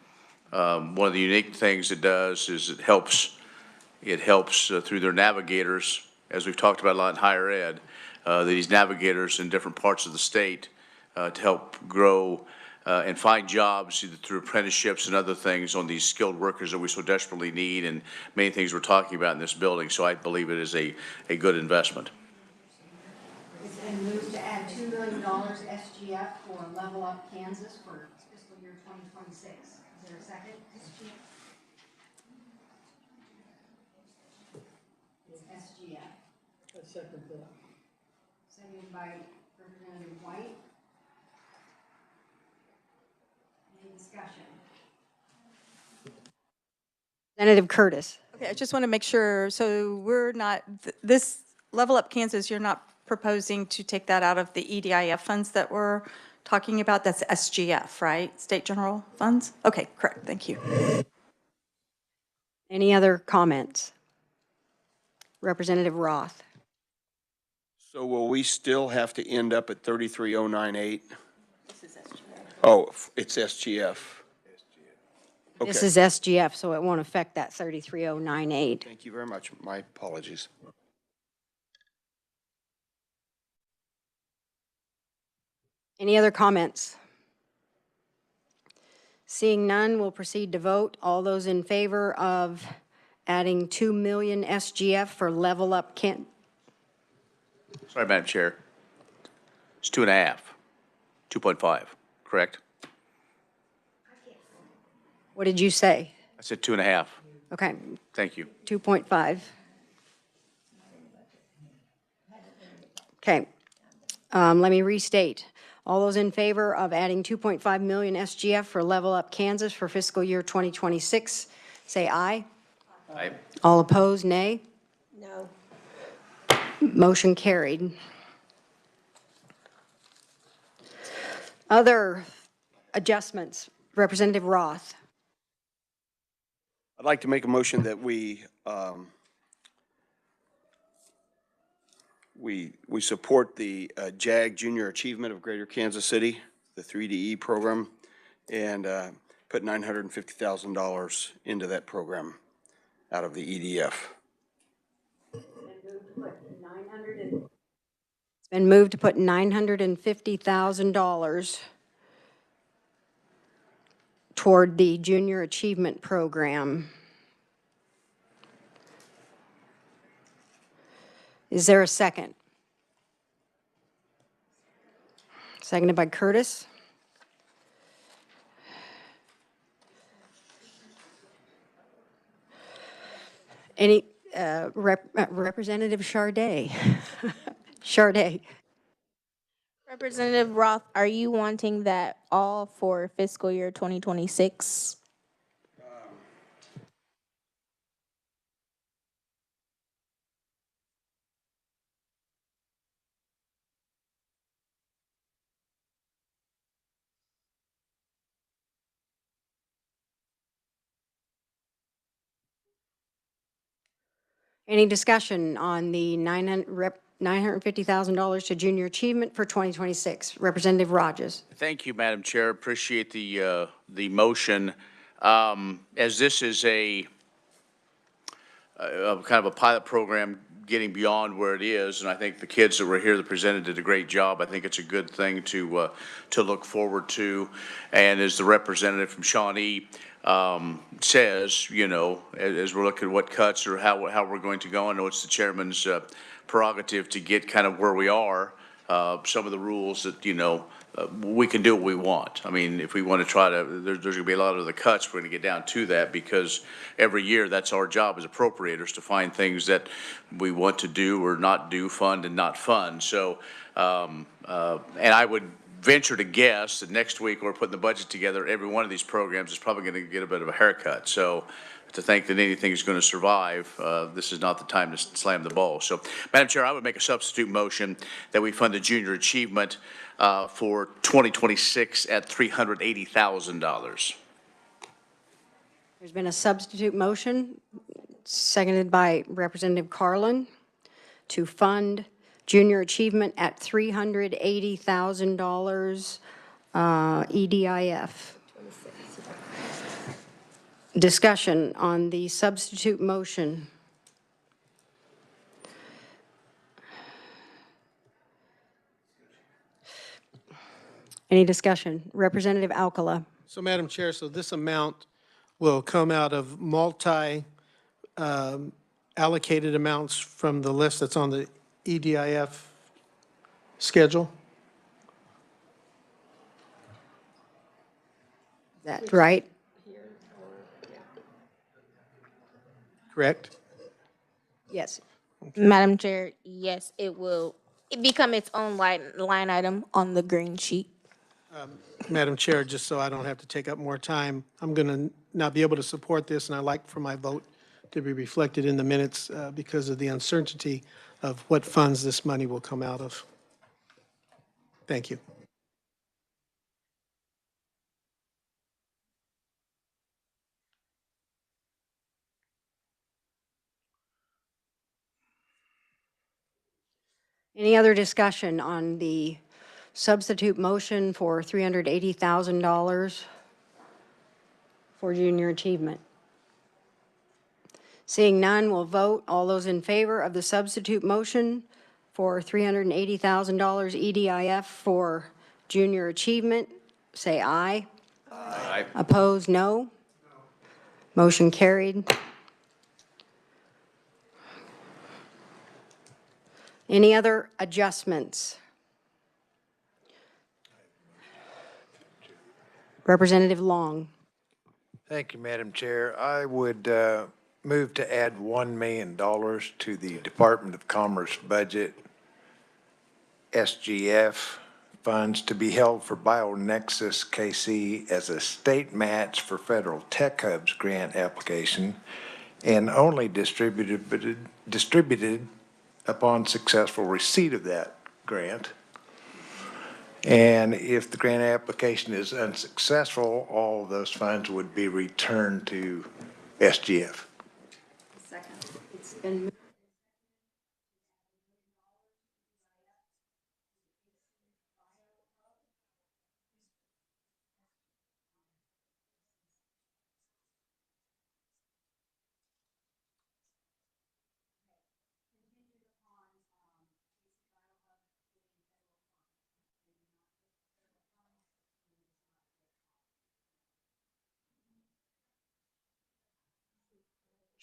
One of the unique things it does is it helps through their navigators, as we've talked about a lot in higher ed, these navigators in different parts of the state to help grow and find jobs either through apprenticeships and other things on these skilled workers that we so desperately need, and many things we're talking about in this building. So I believe it is a good investment. It's been moved to add $2 million SGF for Level Up Kansas for fiscal year 2026. Is there a second? It's SGF. I second that. Seconded by Representative White. Any discussion? Representative Curtis. Okay, I just want to make sure, so we're not, this Level Up Kansas, you're not proposing to take that out of the EDIF funds that we're talking about? That's SGF, right? State General Funds? Okay, correct, thank you. Any other comments? Representative Roth. So will we still have to end up at 33,098? This is SGF. Oh, it's SGF. Okay. This is SGF, so it won't affect that 33,098. Thank you very much. My apologies. Any other comments? Seeing none, we'll proceed to vote. All those in favor of adding 2 million SGF for Level Up Sorry, Madam Chair. It's 2.5, 2.5, correct? What did you say? I said 2.5. Okay, Thank you. 2.5. Okay. Let me restate. All those in favor of adding 2.5 million SGF for Level Up Kansas for fiscal year 2026, say aye. Aye. All opposed, nay. No. Motion carried. Other adjustments, Representative Roth. I'd like to make a motion that we support the JAG Junior Achievement of Greater Kansas City, the 3DE program, and put $950,000 into that program out of the EDF. It's been moved to put $950,000 toward the Junior Achievement Program. Is there a second? Seconded by Curtis. Any, Representative Charday? Charday. Representative Roth, are you wanting that all for fiscal year 2026? Any discussion on the $950,000 to Junior Achievement for 2026? Representative Rogers. Thank you, Madam Chair. Appreciate the motion. As this is a kind of a pilot program getting beyond where it is, and I think the kids that were here that presented did a great job. I think it's a good thing to look forward to. And as the representative from Shawnee says, you know, as we're looking at what cuts or how we're going to go, I know it's the chairman's prerogative to get kind of where we are. Some of the rules that, you know, we can do what we want. I mean, if we want to try to, there's going to be a lot of the cuts. We're going to get down to that because every year that's our job as appropriators to find things that we want to do or not do, fund and not fund. So, and I would venture to guess that next week we're putting the budget together. Every one of these programs is probably going to get a bit of a haircut. So to think that anything is going to survive, this is not the time to slam the ball. So, Madam Chair, I would make a substitute motion that we fund the junior achievement for 2026 at $380,000. There's been a substitute motion, seconded by Representative Carlin, to fund Junior Achievement at $380,000 EDIF. Discussion on the substitute motion. Any discussion? Representative Alcala. So, Madam Chair, so this amount will come out of allocated amounts from the list that's on the EDIF schedule? Is that right? Correct? Yes. Madam Chair, yes, it will become its own line item on the green sheet. Madam Chair, just so I don't have to take up more time, I'm going to not be able to support this, and I'd like for my vote to be reflected in the minutes because of the uncertainty of what funds this money will come out of. Thank you. Any other discussion on the substitute motion for $380,000 for junior achievement? Seeing none, we'll vote. All those in favor of the substitute motion for $380,000 EDIF for junior achievement, say aye. Aye. Opposed, no. Motion carried. Any other adjustments? Representative Long. Thank you, Madam Chair. I would move to add $1 million to the Department of Commerce budget ks.gov funds to be held for BioNexus KC as a state match for federal Tech Hubs grant application and only distributed upon successful receipt of that grant. And if the grant application is unsuccessful, all of those funds would be returned to SGF. It's been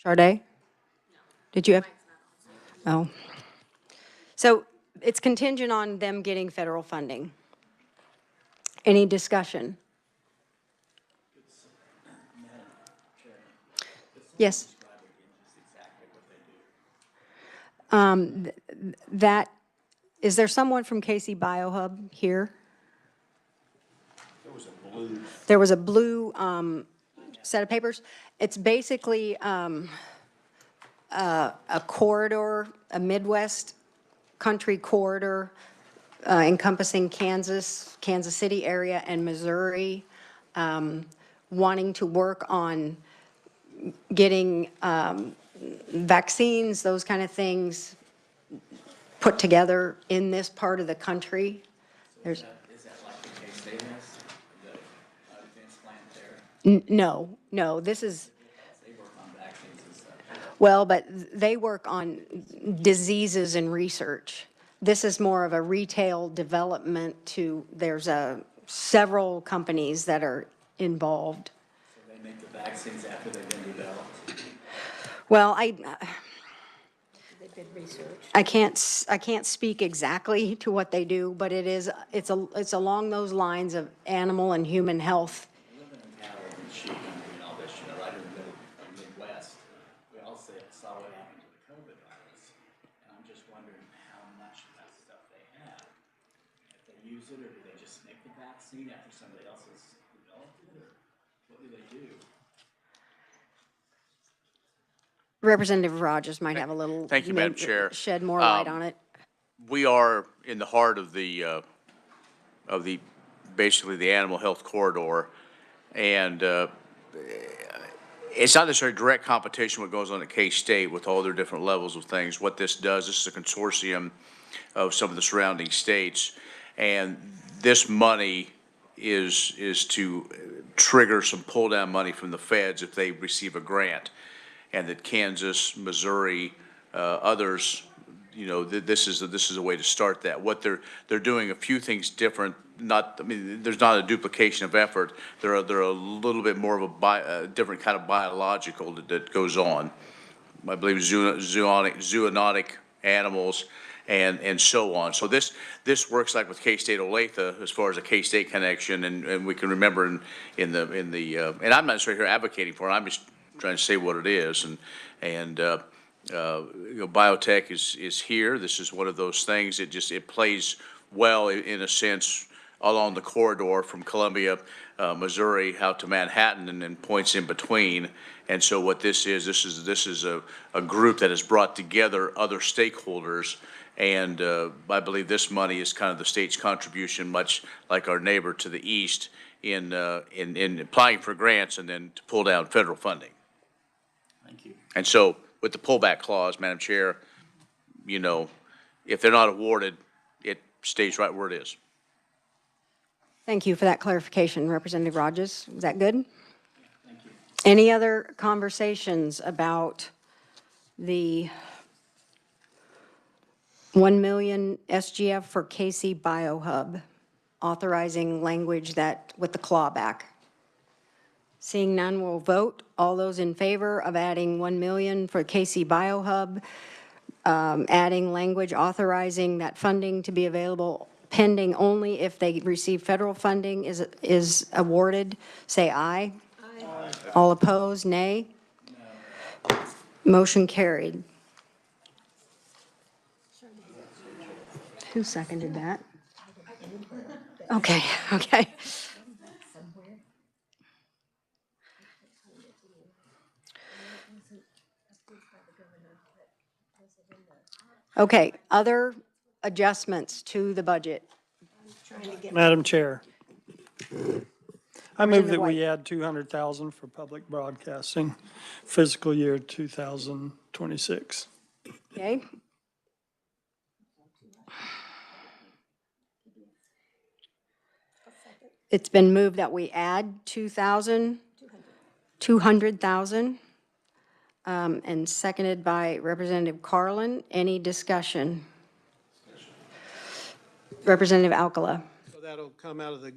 Sade? Did you have? Oh. So it's contingent on them getting federal funding. Any discussion? Yes. That, is there someone from KC BioHub here? There was a blue set of papers. It's basically a corridor, a Midwest country corridor encompassing Kansas, Kansas City area, and Missouri, wanting to work on getting vaccines, those kind of things put together in this part of the country. There's, Is that like the K-State has, the advanced plant there? no, this is, They work on vaccines and stuff. well, but they work on diseases and research. This is more of a retail development to, there's several companies that are involved. So they make the vaccines after they've been developed? Well, I can't speak exactly to what they do, but it's along those lines of animal and human health. Living in cattle and sheep and all this, right in the middle of the Midwest, we all saw what happened to the COVID virus. And I'm just wondering how much of that stuff they have. If they use it, or do they just make the vaccine after somebody else has developed it, or what do they do? Representative Rogers might have a little. Thank you, Madam Chair. Shed more light on it. We are in the heart of basically the animal health corridor. And it's not necessarily direct competition what goes on at K-State with all their different levels of things. What this does, this is a consortium of some of the surrounding states. And this money is to trigger some pull-down money from the feds if they receive a grant. And that Kansas, Missouri, others, this is a way to start that. What they're doing a few things different. There's not a duplication of effort. They're a little bit more of a different kind of biological that goes on. I believe zoonotic animals and so on. So this works like with K-State Olathe as far as a K-State connection, and we can remember in the and I'm not necessarily here advocating for it. I'm just trying to say what it is, and biotech is here. This is one of those things. It plays well in a sense along the corridor from Columbia, Missouri, out to Manhattan, and then points in between. And so what this is a group that has brought together other stakeholders. And I believe this money is kind of the state's contribution, much like our neighbor to the east, in applying for grants and then to pull down federal funding. Thank you. And so with the pullback clause, Madam Chair, if they're not awarded, it stays right where it is. Thank you for that clarification, Representative Rogers. Was that good? Thank you. Any other conversations about the 1 million SGF for KC BioHub, authorizing language that with the clawback? Seeing none, we'll vote. All those in favor of adding 1 million for KC BioHub, adding language authorizing that funding to be available pending only if they receive federal funding is awarded, say aye. Aye. All opposed, nay. No. Motion carried. Who seconded that? Okay, okay. Okay, other adjustments to the budget. Madam Chair, I move that White. we add 200,000 for public broadcasting fiscal year 2026. Okay. It's been moved that we add 200,000, and seconded by Representative Carlin. Any discussion? Representative Alcala. So that'll come out of the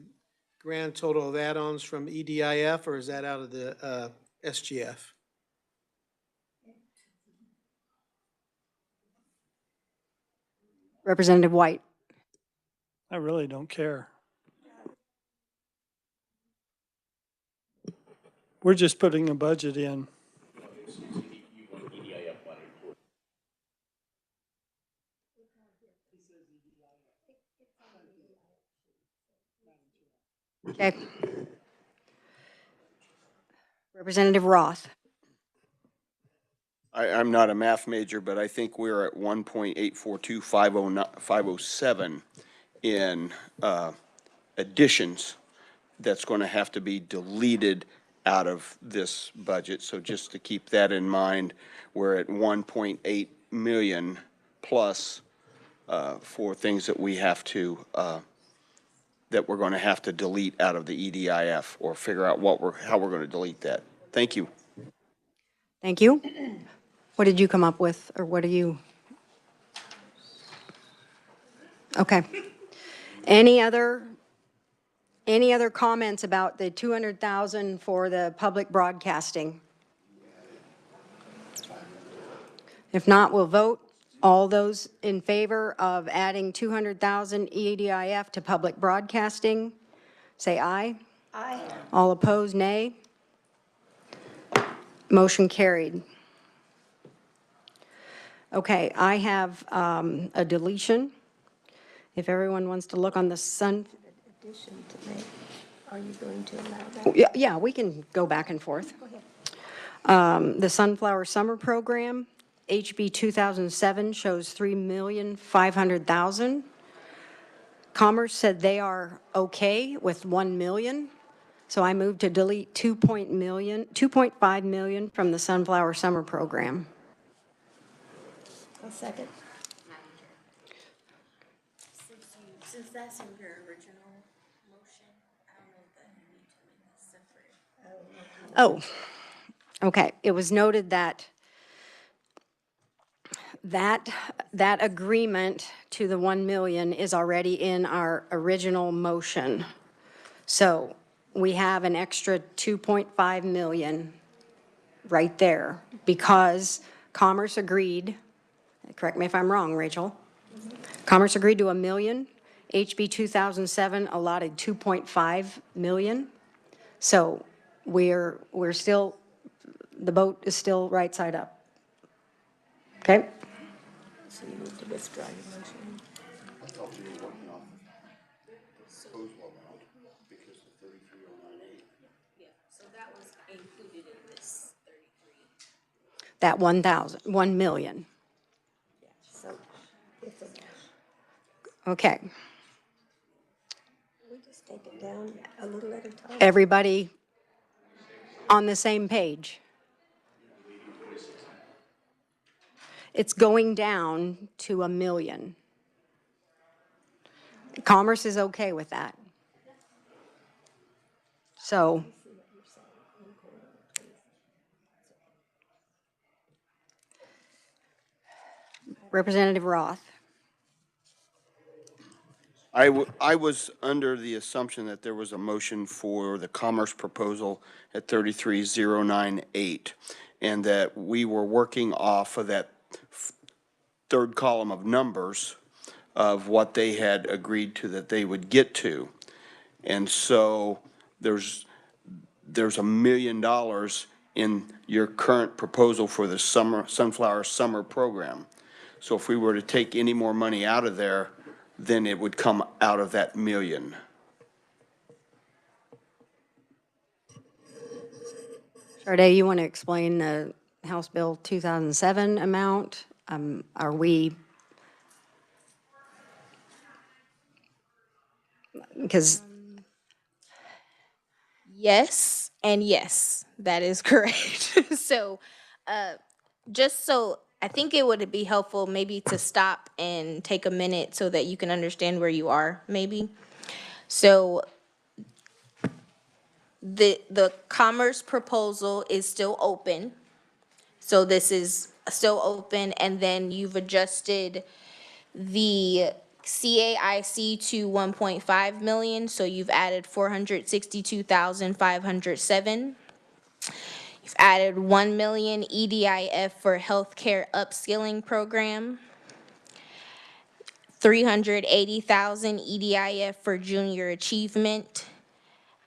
grand total of add-ons from EDIF, or is that out of the SGF? Representative White. I really don't care. We're just putting a budget in. Okay. Representative Roth. I'm not a math major, but I think we're at 1.842507 in additions that's going to have to be deleted out of this budget. So just to keep that in mind, we're at 1.8 million plus for things that we have to, that we're going to have to delete out of the EDIF or figure out how we're going to delete that. Thank you. Thank you. What did you come up with, or what are you? Okay. Any other comments about the 200,000 for the public broadcasting? If not, we'll vote. All those in favor of adding 200,000 EDIF to public broadcasting, say aye. Aye. All opposed, nay. Motion carried. Okay, I have a deletion. If everyone wants to look on the Addition to make. Are you going to allow that? Yeah, we can go back and forth. The Sunflower Summer Program, HB 2007 shows $3,500,000. Commerce said they are okay with 1 million. So I moved to delete 2.5 million from the Sunflower Summer Program. A second. Since that's in your original motion, I don't know that you need to make this separate. Oh, okay. It was noted that that agreement to the 1 million is already in our original motion. So we have an extra 2.5 million right there because Commerce agreed, correct me if I'm wrong, Rachel. Commerce agreed to 1 million. HB 2007 allotted 2.5 million. So we're still, the boat is still right side up. Okay? So you need to withdraw your motion. So that was included in this 33. That 1 million. So it's a, Okay. we just take it down a little at a time. Everybody on the same page? It's going down to 1 million. Commerce is okay with that. So Representative Roth. I was under the assumption that there was a motion for the Commerce proposal at 33098, and that we were working off of that third column of numbers of what they had agreed to that they would get to. And so there's $1 million in your current proposal for the Sunflower Summer Program. So if we were to take any more money out of there, then it would come out of that million. Sharday, you want to explain the House Bill 2007 amount? Are we, because Yes, and yes, that is correct. So, just so, I think it would be helpful maybe to stop and take a minute so that you can understand where you are, maybe. So, the commerce proposal is still open. So this is still open, and then you've adjusted the CAIC to 1.5 million, so you've added 462,507. You've added 1 million EDIF for healthcare upskilling program, 380,000 EDIF for junior achievement,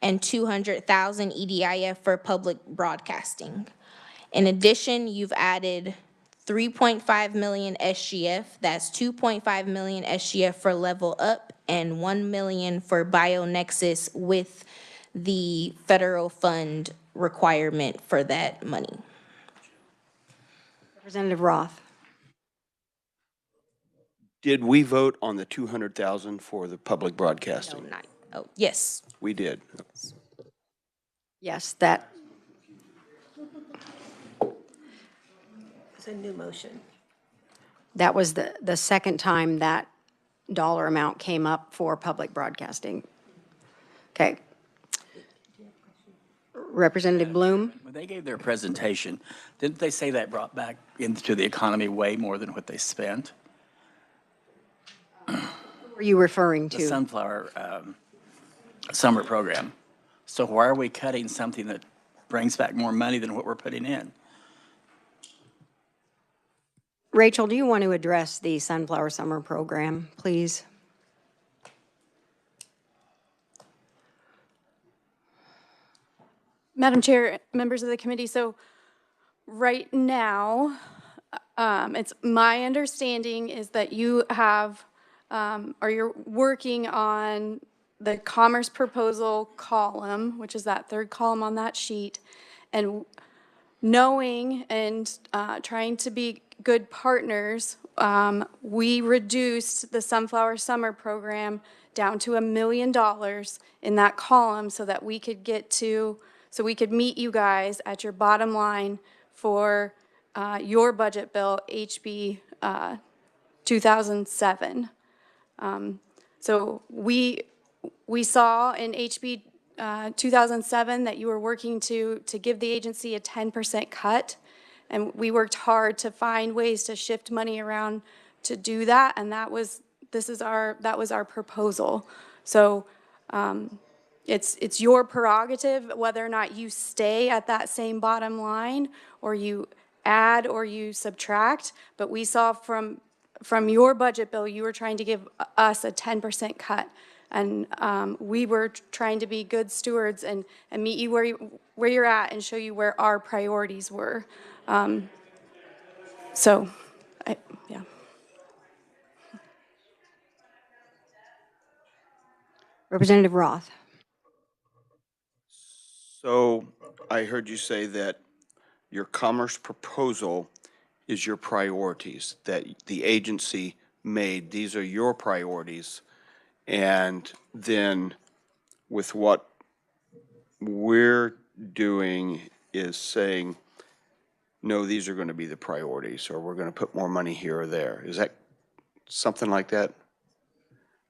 and 200,000 EDIF for public broadcasting. In addition, you've added 3.5 million SGF, that's 2.5 million SGF for Level Up, and 1 million for BioNexus with the federal fund requirement for that money. Representative Roth. Did we vote on the 200,000 for the public broadcasting? No, not, oh, yes. We did. Yes, that, It's a new motion. that was the second time that dollar amount came up for public broadcasting. Okay. Representative Bloom? When they gave their presentation, didn't they say that brought back into the economy way more than what they spent? Were you referring The to? sunflower summer program. So why are we cutting something that brings back more money than what we're putting in? Rachel, do you want to address the Sunflower Summer Program, please? Madam Chair, members of the committee, so right now, it's my understanding is that you have, or you're working on the commerce proposal column, which is that third column on that sheet, and knowing and trying to be good partners, we reduced the Sunflower Summer Program down to $1 million in that column so that we could get to, so we could meet you guys at your bottom line for your budget bill, HB 2007. So we saw in HB 2007 that you were working to give the agency a 10% cut, and we worked hard to find ways to shift money around to do that, and that was our proposal. So it's your prerogative whether or not you stay at that same bottom line or you add or you subtract, but we saw from your budget bill, you were trying to give us a 10% cut. And we were trying to be good stewards and meet you where you're at and show you where our priorities were. Yeah. Representative Roth. So I heard you say that your commerce proposal is your priorities, that the agency made. These are your priorities. And then with what we're doing is saying, no, these are going to be the priorities, or we're going to put more money here or there. Is that something like that?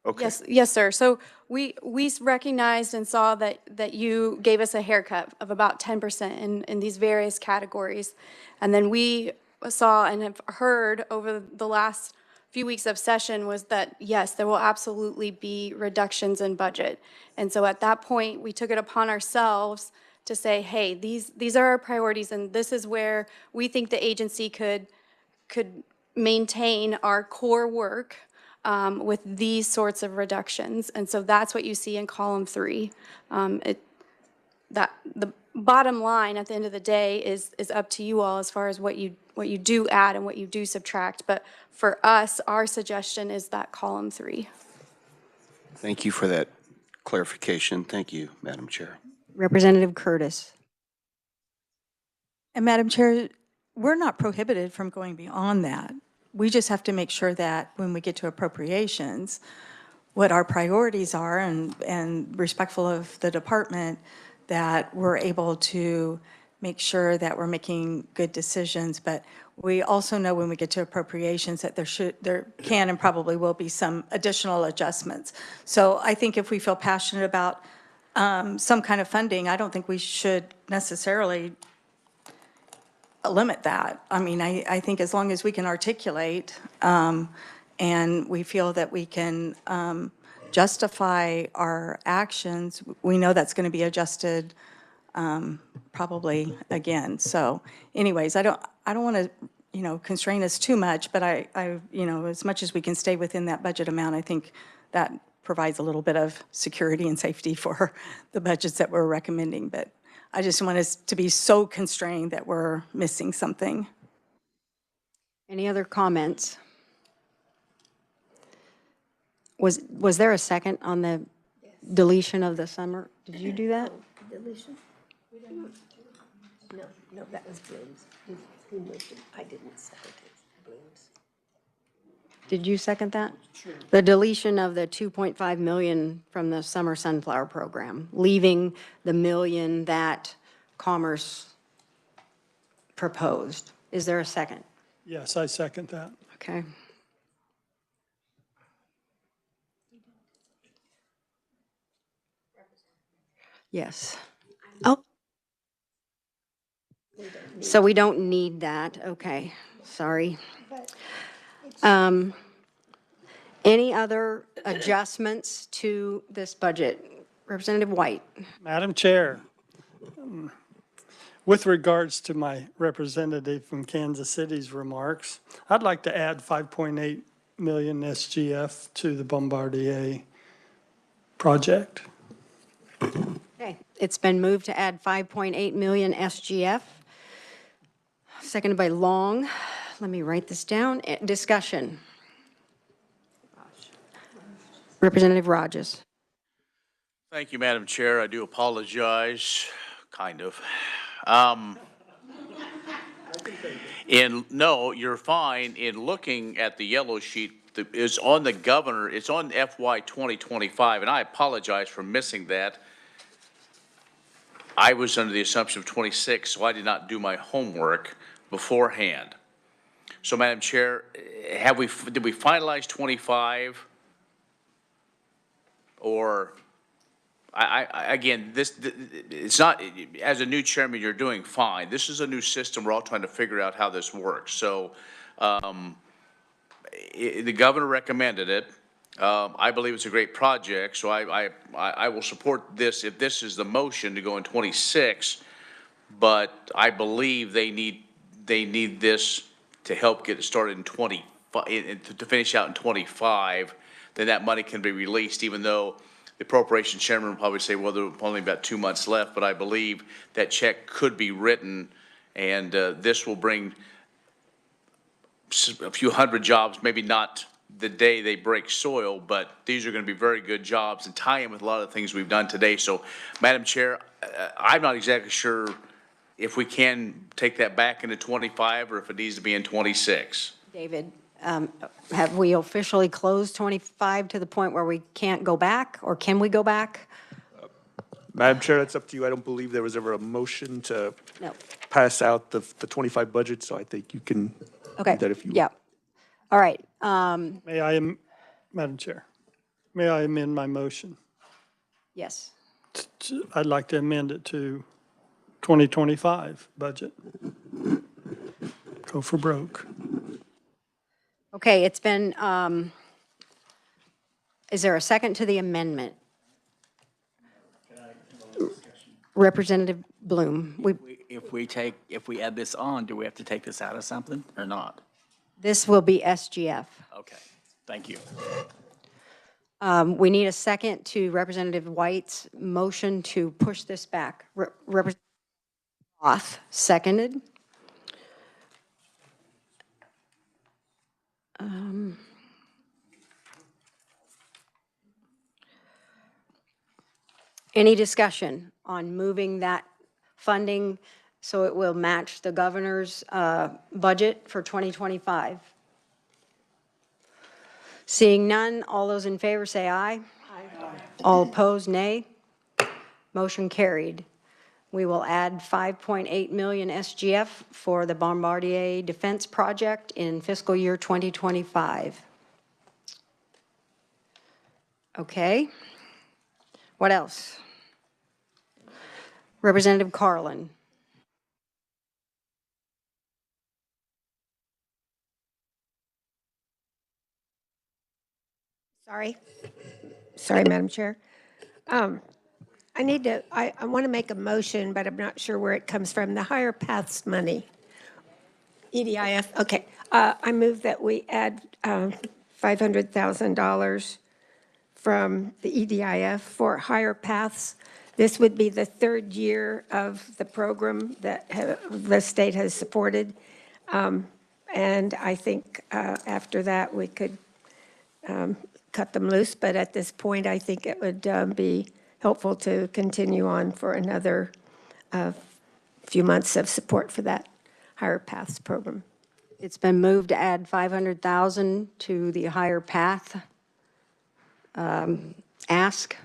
Okay. Yes, sir. So we recognized and saw that you gave us a haircut of about 10% in these various categories. And then we saw and have heard over the last few weeks of session was that, yes, there will absolutely be reductions in budget. And so at that point, we took it upon ourselves to say, hey, these are our priorities, and this is where we think the agency could maintain our core work with these sorts of reductions. And so that's what you see in column 3. That the bottom line at the end of the day is up to you all as far as what you do add and what you do subtract. But for us, our suggestion is that column 3. Thank you for that clarification. Thank you, Madam Chair. Representative Curtis. And Madam Chair, we're not prohibited from going beyond that. We just have to make sure that when we get to appropriations, what our priorities are and respectful of the department, that we're able to make sure that we're making good decisions. But we also know when we get to appropriations that there can and probably will be some additional adjustments. So I think if we feel passionate about some kind of funding, I don't think we should necessarily limit that. I mean, I think as long as we can articulate and we feel that we can justify our actions, we know that's going to be adjusted probably again. So anyways, I don't want to, constrain us too much, but as much as we can stay within that budget amount, I think that provides a little bit of security and safety for the budgets that we're recommending. But I just want us to be so constrained that we're missing something. Any other comments? Was there a second on the deletion of the summer? Did you do that? Deletion? No, that was Bloom's. Who moved it? I didn't second it. Bloom's. Did you second that? Sure. The deletion of the 2.5 million from the summer sunflower program, leaving the million that Commerce proposed. Is there a second? Yes, I second that. Okay. Yes. Oh. So we don't need that. Okay, sorry. Any other adjustments to this budget? Representative White. Madam Chair, with regards to my representative from Kansas City's remarks, I'd like to add 5.8 million SGF to the Bombardier project. Okay, it's been moved to add 5.8 million SGF. Seconded by Long. Let me write this down. Discussion. Representative Rogers. Thank you, Madam Chair. I do apologize, kind of. No, you're fine. In looking at the yellow sheet, it's on the governor, it's on FY 2025, and I apologize for missing that. I was under the assumption of 26, so I did not do my homework beforehand. So, Madam Chair, did we finalize 25? Or, again, it's not, as a new chairman, you're doing fine. This is a new system. We're all trying to figure out how this works. So, the governor recommended it. I believe it's a great project, so I will support this if this is the motion to go in 26. But I believe they need this to help get it started in 25, to finish out in 25. Then that money can be released, even though the appropriation chairman will probably say, well, there are only about 2 months left. But I believe that check could be written, and this will bring a few hundred jobs, maybe not the day they break soil, but these are going to be very good jobs and tie in with a lot of the things we've done today. So, Madam Chair, I'm not exactly sure if we can take that back into 25 or if it needs to be in 26. David, have we officially closed 25 to the point where we can't go back, or can we go back? Madam Chair, that's up to you. I don't believe there was ever a motion to No. pass out the 25 budget, so I think you can Okay. do that if you Yeah. All right. May I, Madam Chair, may I amend my motion? Yes. I'd like to amend it to 2025 budget. Go for broke. Okay, it's been, is there a second to the amendment? Representative Bloom, If we add this on, do we have to take this out of something or not? this will be SGF. Okay, thank you. We need a second to Representative White's motion to push this back. Representative Roth, seconded. Any discussion on moving that funding so it will match the governor's budget for 2025? Seeing none, all those in favor say aye. Aye. All opposed, nay. Motion carried. We will add 5.8 million SGF for the Bombardier Defense Project in fiscal year 2025. Okay. What else? Representative Carlin. Sorry, Madam Chair. I want to make a motion, but I'm not sure where it comes from. The Higher Paths money. EDIF, okay. I move that we add $500,000 from the EDIF for Higher Paths. This would be the third year of the program that the state has supported. And I think after that, we could cut them loose. But at this point, I think it would be helpful to continue on for another few months of support for that Higher Paths program. It's been moved to add 500,000 to the Higher Path ask.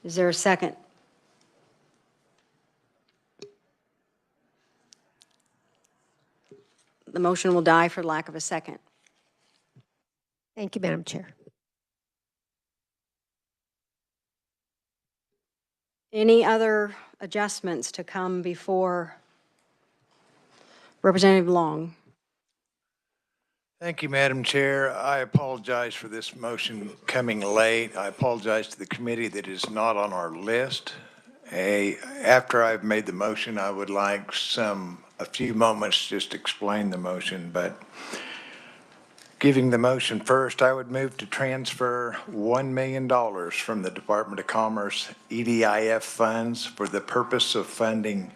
Is there a second? The motion will die for lack of a second. Thank you, Madam Chair. Any other adjustments to come before Representative Long? Thank you, Madam Chair. I apologize for this motion coming late. I apologize to the committee that is not on our list. After I've made the motion, I would like a few moments just to explain the motion, but giving the motion first, I would move to transfer $1 million from the Department of Commerce EDIF funds for the purpose of funding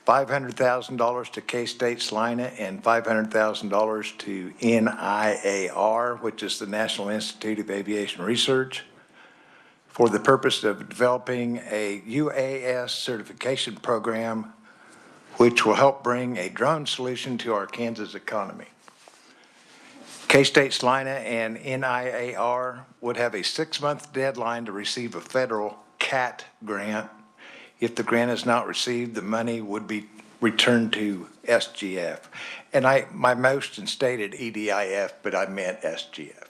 $500,000 to K-State Salina and $500,000 to NIAR, which is the National Institute of Aviation Research, for the purpose of developing a UAS certification program which will help bring a drone solution to our Kansas economy. K-State Salina and NIAR would have a 6-month deadline to receive a federal CAT grant. If the grant is not received, the money would be returned to SGF. And my motion stated EDIF, but I meant SGF.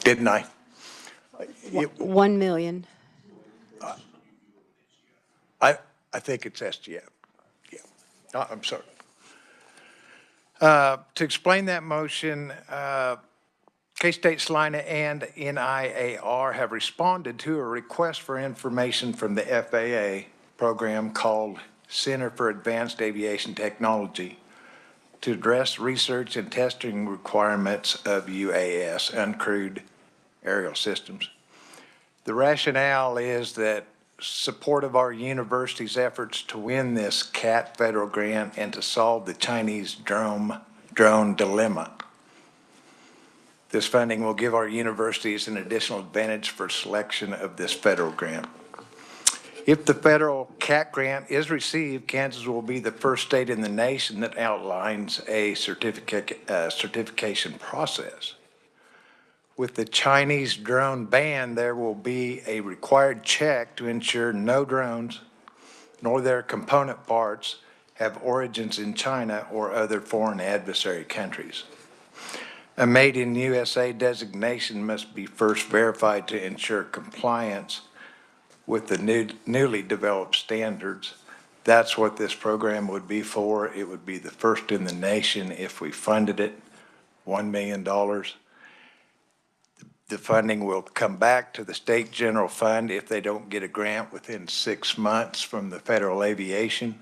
Didn't I? 1 million. I think it's SGF. Yeah. I'm sorry. To explain that motion, K-State Salina and NIAR have responded to a request for information from the FAA program called Center for Advanced Aviation Technology to address research and testing requirements of UAS, uncrewed aerial systems. The rationale is that support of our university's efforts to win this CAT federal grant and to solve the Chinese drone dilemma. This funding will give our universities an additional advantage for selection of this federal grant. If the federal CAT grant is received, Kansas will be the first state in the nation that outlines a certification process. With the Chinese drone ban, there will be a required check to ensure no drones nor their component parts have origins in China or other foreign adversary countries. A Made in USA designation must be first verified to ensure compliance with the newly developed standards. That's what this program would be for. It would be the first in the nation if we funded it, $1 million. The funding will come back to the state general fund if they don't get a grant within 6 months from the Federal Aviation.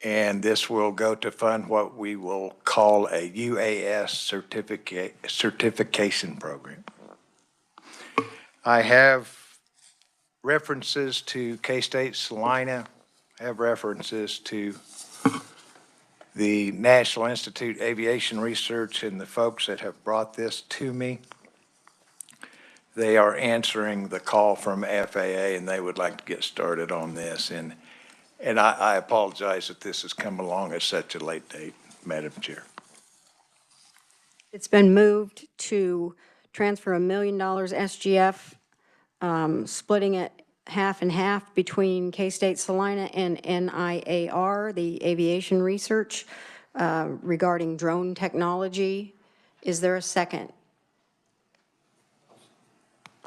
And this will go to fund what we will call a UAS certification program. I have references to K-State Salina, I have references to the National Institute of Aviation Research and the folks that have brought this to me. they are answering the call from FAA, and they would like to get started on this. And I apologize that this has come along at such a late date, Madam Chair. It's been moved to transfer $1 million SGF, splitting it half and half between K-State Salina and NIAR, the aviation research regarding drone technology. Is there a second?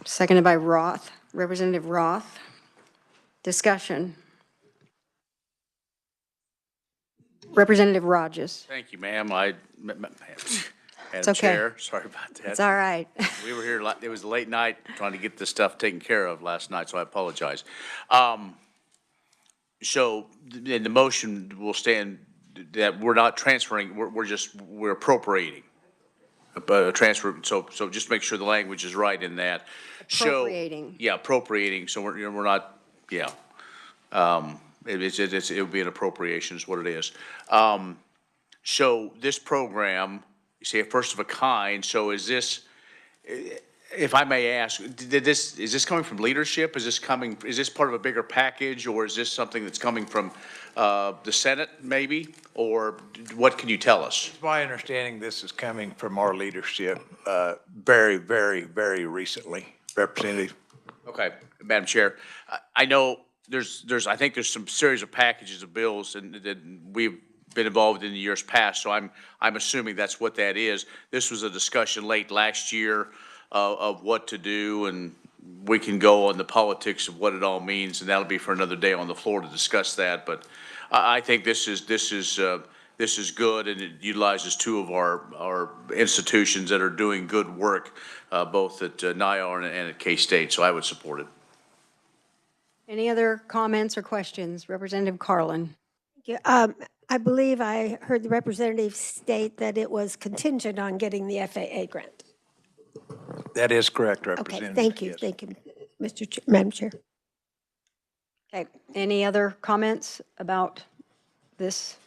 Seconded by Roth, Representative Roth. Discussion. Representative Rogers. Thank you, ma'am. Madam okay. Chair, sorry about that. It's all right. We were here, it was a late night trying to get this stuff taken care of last night, so I apologize. So in the motion will stand that we're not transferring, we're appropriating. Transfer, so just make sure the language is right in that. Appropriating. Yeah, appropriating, so we're not, yeah. It would be an appropriation is what it is. So this program, you say a first of a kind, so is this, if I may ask, is this coming from leadership? Is this part of a bigger package, or is this something that's coming from the Senate maybe? Or what can you tell us? It's my understanding this is coming from our leadership very, very, very recently. Representative. Okay, Madam Chair, I know I think there's some series of packages of bills and that we've been involved in the years past, so I'm assuming that's what that is. This was a discussion late last year of what to do, and we can go on the politics of what it all means, and that'll be for another day on the floor to discuss that. But I think this is good, and it utilizes two of our institutions that are doing good work, both at NIAR and at K-State. So I would support it. Any other comments or questions? Representative Carlin. I believe I heard the representative state that it was contingent on getting the FAA grant. That is correct, Okay, Representative. thank you, Yes. thank you, Madam Chair. Okay, any other comments about this?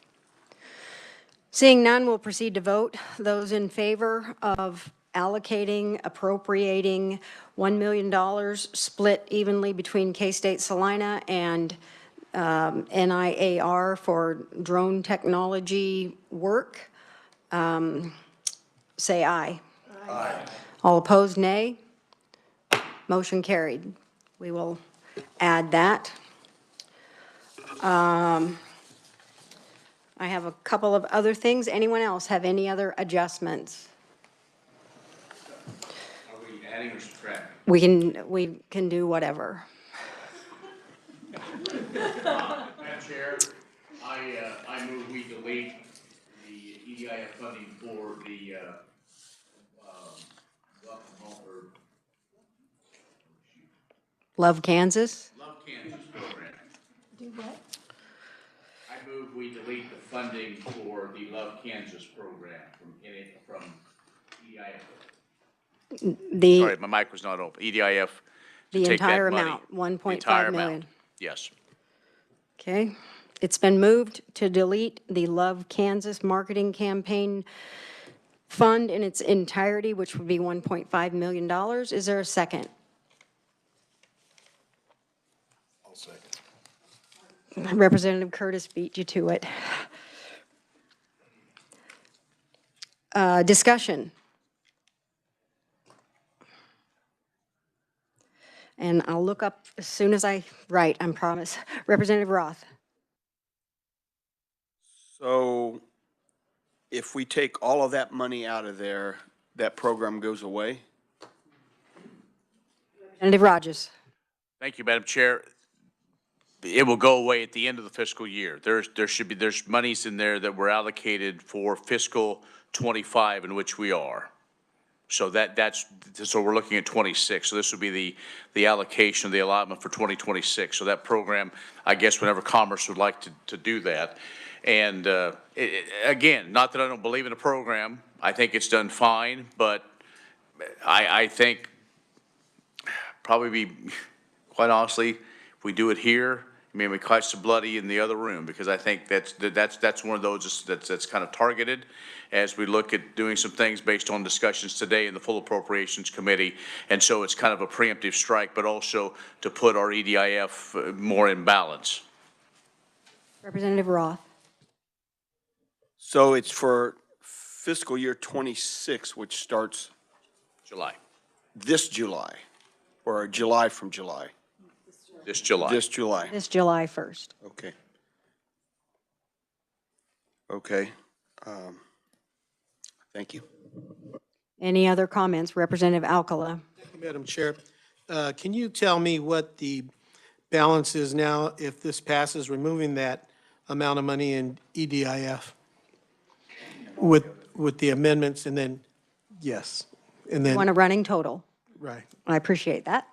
Seeing none, we'll proceed to vote. Those in favor of allocating, appropriating $1 million split evenly between K-State Salina and NIAR for drone technology work, say aye. Aye. All opposed, nay. Motion carried. We will add that. I have a couple of other things. Anyone else have any other adjustments? Are we adding or subtracting? We can do whatever. Madam Chair, I move we delete the EDIF funding for the Love Kansas? Love Kansas program. Do what? I move we delete the funding for the Love Kansas program from EDIF. Sorry, my mic was not open. EDIF. The take that entire money, amount, the entire 1.5 million. amount. Yes. Okay. It's been moved to delete the Love Kansas marketing campaign fund in its entirety, which would be $1.5 million. Is there a second? I'll second. Representative Curtis beat you to it. Discussion. And I'll look up as soon as I write, I promise. Representative Roth. So if we take all of that money out of there, that program goes away? Representative Rogers. Thank you, Madam Chair. It will go away at the end of the fiscal year. There's monies in there that were allocated for fiscal 25, in which we are. So so we're looking at 26. So this would be the allocation of the allotment for 2026. So that program, I guess, whenever Commerce would like to do that. And again, not that I don't believe in a program. I think it's done fine, but I think probably quite honestly, if we do it here, I mean, we catch the bloody in the other room, because I think that's one of those that's kind of targeted as we look at doing some things based on discussions today in the full appropriations committee. And so it's kind of a preemptive strike, but also to put our EDIF more in balance. Representative Roth. So it's for fiscal year 26, which starts July, this July, or July from July? this July. This July. This July 1st. Okay. Okay. Thank you. Any other comments? Representative Alcala. Thank you, Madam Chair. Can you tell me what the balance is now if this passes, removing that amount of money in EDIF with the amendments and then, yes, and Want a then, running total. right. I appreciate that.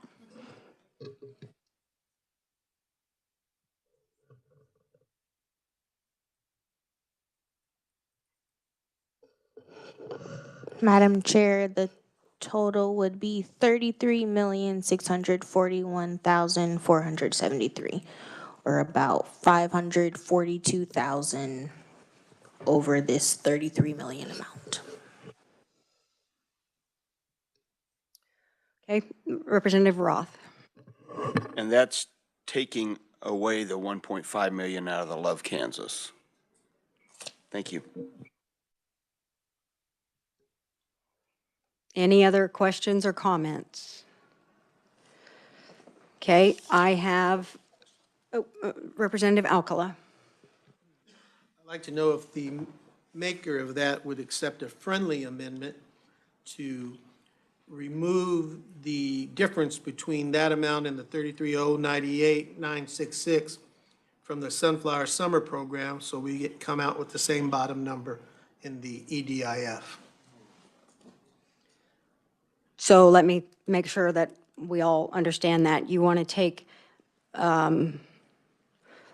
Madam Chair, the total would be 33,641,473, or about 542,000 over this 33 million amount. Okay, Representative Roth. And that's taking away the 1.5 million out of the Love Kansas. Thank you. Any other questions or comments? Okay, I have Representative Alcala. I'd like to know if the maker of that would accept a friendly amendment to remove the difference between that amount and the 33,098,966 from the Sunflower Summer Program, so we come out with the same bottom number in the EDIF. So let me make sure that we all understand that. You want to take the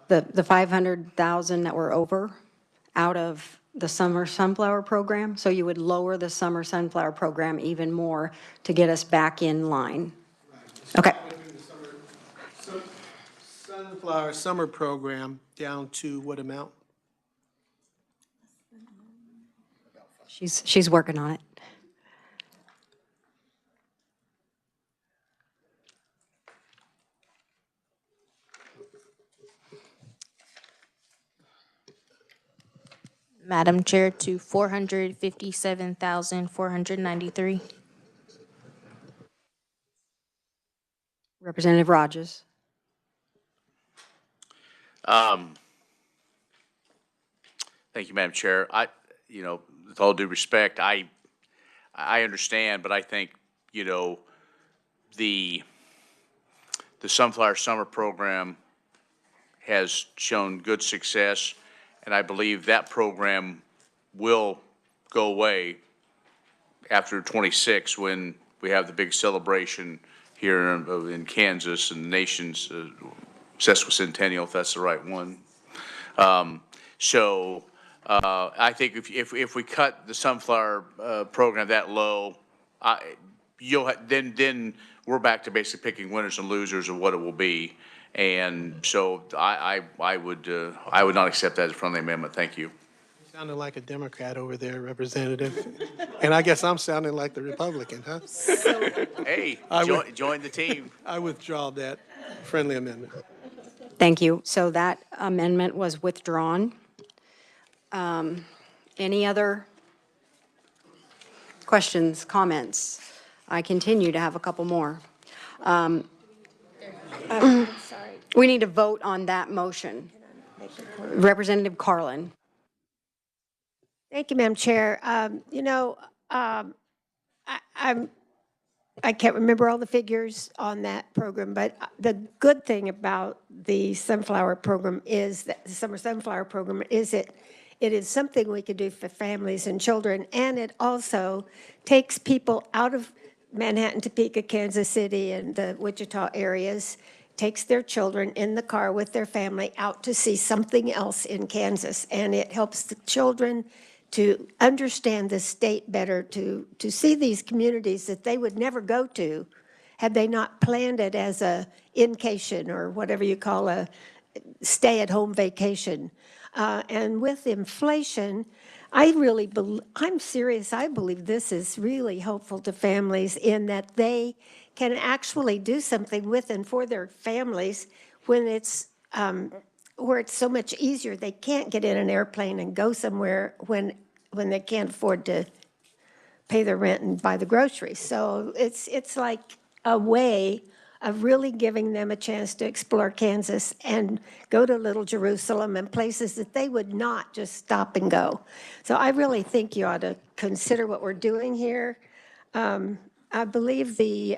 500,000 that we're over out of the Summer Sunflower Program? So you would lower the Summer Sunflower Program even more to get us back in line? Okay. Sunflower Summer Program down to what amount? She's working on it. Madam Chair, to 457,493. Representative Rogers. Thank you, Madam Chair. With all due respect, I understand, but I think, the Sunflower Summer Program has shown good success, and I believe that program will go away after 26 when we have the big celebration here in Kansas and the nation's sesquicentennial, if that's the right one. I think if we cut the Sunflower program that low, then we're back to basically picking winners and losers of what it will be. And so I would not accept that as a friendly amendment. Thank you. Sounding like a Democrat over there, Representative. And I guess I'm sounding like the Republican, huh? Hey, join the team. I withdraw that friendly amendment. Thank you. So that amendment was withdrawn. Any other questions, comments? I continue to have a couple more. We need to vote on that motion. Representative Carlin. Thank you, Madam Chair. I can't remember all the figures on that program, but the good thing about the Sunflower Program is that the Summer Sunflower Program is it is something we could do for families and children, and it also takes people out of Manhattan, Topeka, Kansas City, and the Wichita areas, takes their children in the car with their family out to see something else in Kansas, and it helps the children to understand the state better, to see these communities that they would never go to had they not planned it as a incation or whatever you call a stay-at-home vacation. And with inflation, I'm serious, I believe this is really helpful to families in that they can actually do something with and for their families when where it's so much easier. They can't get in an airplane and go somewhere when they can't afford to pay their rent and buy the groceries. So it's like a way of really giving them a chance to explore Kansas and go to Little Jerusalem and places that they would not just stop and go. So I really think you ought to consider what we're doing here. I believe the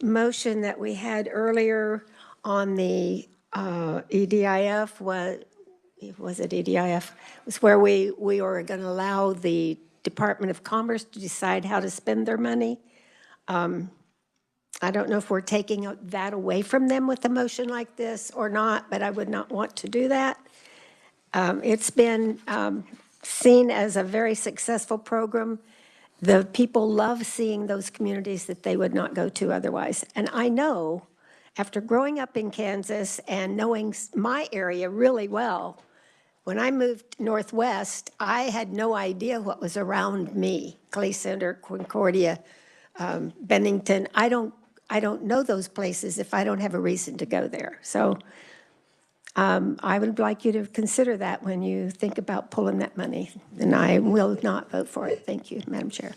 motion that we had earlier on the EDIF was it EDIF? Was where we were going to allow the Department of Commerce to decide how to spend their money. I don't know if we're taking that away from them with a motion like this or not, but I would not want to do that. It's been seen as a very successful program. The people love seeing those communities that they would not go to otherwise. And I know, after growing up in Kansas and knowing my area really well, when I moved northwest, I had no idea what was around me. Clay Center, Concordia, Bennington. I don't know those places if I don't have a reason to go there. So I would like you to consider that when you think about pulling that money. And I will not vote for it. Thank you, Madam Chair.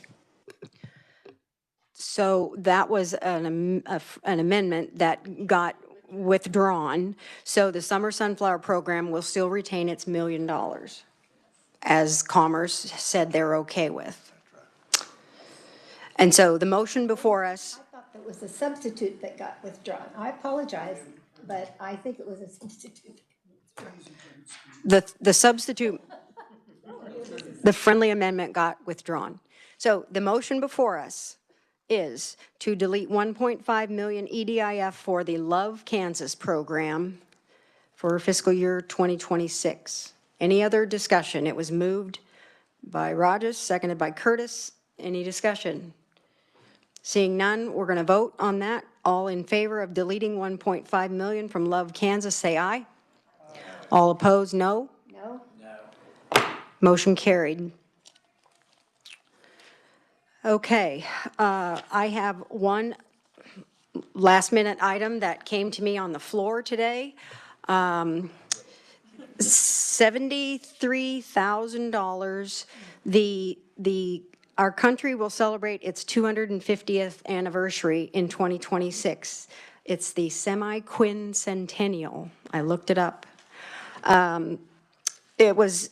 So that was an amendment that got withdrawn. So the Summer Sunflower Program will still retain its $1 million, as Commerce said they're okay with. And so the motion before us. I thought that was a substitute that got withdrawn. I apologize, but I think it was a substitute. The substitute, the friendly amendment got withdrawn. So the motion before us is to delete 1.5 million EDIF for the Love Kansas program for fiscal year 2026. Any other discussion? It was moved by Rogers, seconded by Curtis. Any discussion? Seeing none, we're going to vote on that. All in favor of deleting 1.5 million from Love Kansas, say aye. All opposed, no. No? Motion carried. Okay, I have one last-minute item that came to me on the floor today. $73,000. Our country will celebrate its 250th anniversary in 2026. It's the semi-quincentennial. I looked it up. It was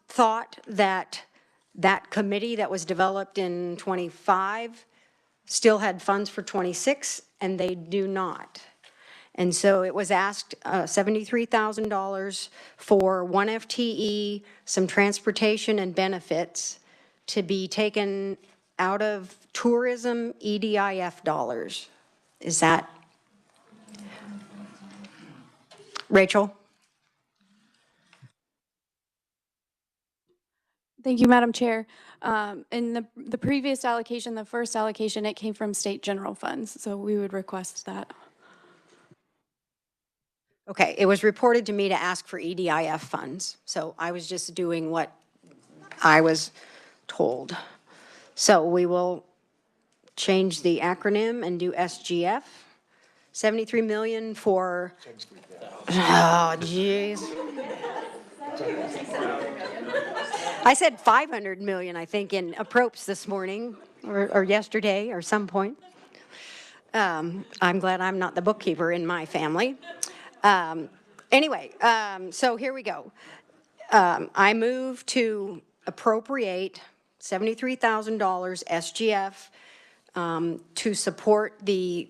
thought that that committee that was developed in 25 still had funds for 26, and they do not. And so it was asked $73,000 for one FTE, some transportation and benefits to be taken out of tourism EDIF dollars. Is that? Rachel? Thank you, Madam Chair. In the previous allocation, the first allocation, it came from state general funds, so we would request that. Okay, it was reported to me to ask for EDIF funds, so I was just doing what I was told. So we will change the acronym and do SGF. 73 million for, oh, geez. I said 500 million, I think, in approps this morning or yesterday or some point. I'm glad I'm not the bookkeeper in my family. Anyway, so here we go. I move to appropriate $73,000 SGF to support the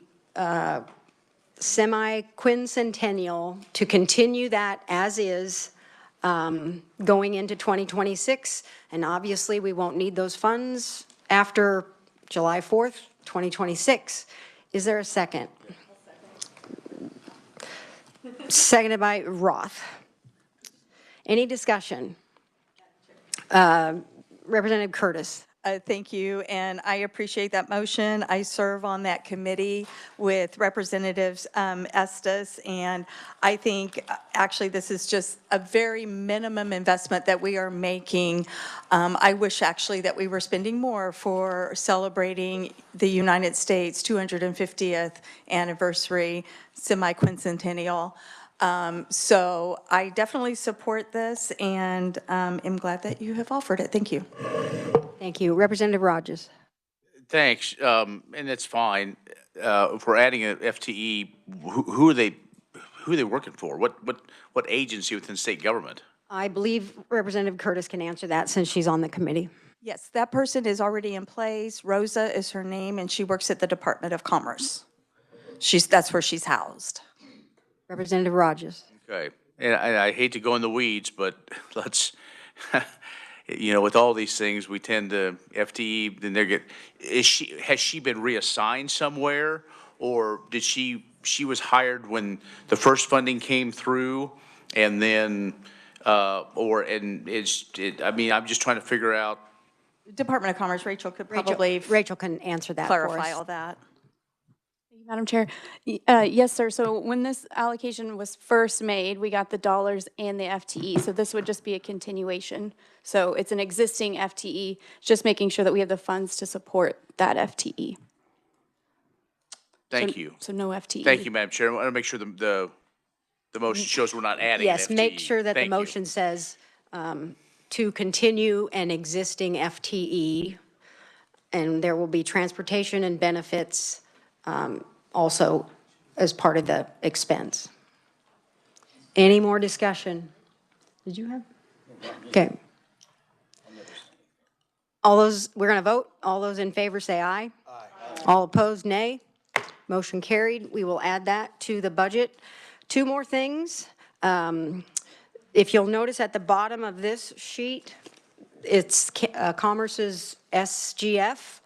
semi-quincentennial, to continue that as is going into 2026. And obviously, we won't need those funds after July 4th, 2026. Is there a second? Seconded by Roth. Any discussion? Representative Curtis. Thank you, and I appreciate that motion. I serve on that committee with Representatives Estes, and I think actually this is just a very minimum investment that we are making. I wish actually that we were spending more for celebrating the United States 250th anniversary, semi-quincentennial. So I definitely support this, and am glad that you have offered it. Thank you. Thank you. Representative Rogers. Thanks, and that's fine. If we're adding an FTE, who are they working for? What agency within state government? I believe Representative Curtis can answer that since she's on the committee. Yes, that person is already in place. Rosa is her name, and she works at the Department of Commerce. That's where she's housed. Representative Rogers. Okay, and I hate to go in the weeds, but let's, with all these things, we tend to, FTE, then has she been reassigned somewhere? Or did she was hired when the first funding came through and then, I'm just trying to figure out. Department of Commerce, Rachel could probably Rachel can answer that for us. clarify all that. Madam Chair, yes, sir. So when this allocation was first made, we got the dollars and the FTE. So this would just be a continuation. So it's an existing FTE, just making sure that we have the funds to support that FTE. Thank you. So no FTE. Thank you, Madam Chair. I want to make sure the motion shows we're not adding an FTE. Yes, make sure that the Thank you. motion says to continue an existing FTE, and there will be transportation and benefits also as part of the expense. Any more discussion? Did you have? Okay. All those, we're going to vote. All those in favor say aye. Aye. All opposed, nay. Motion carried. We will add that to the budget. Two more things. If you'll notice at the bottom of this sheet, it's Commerce's SGF.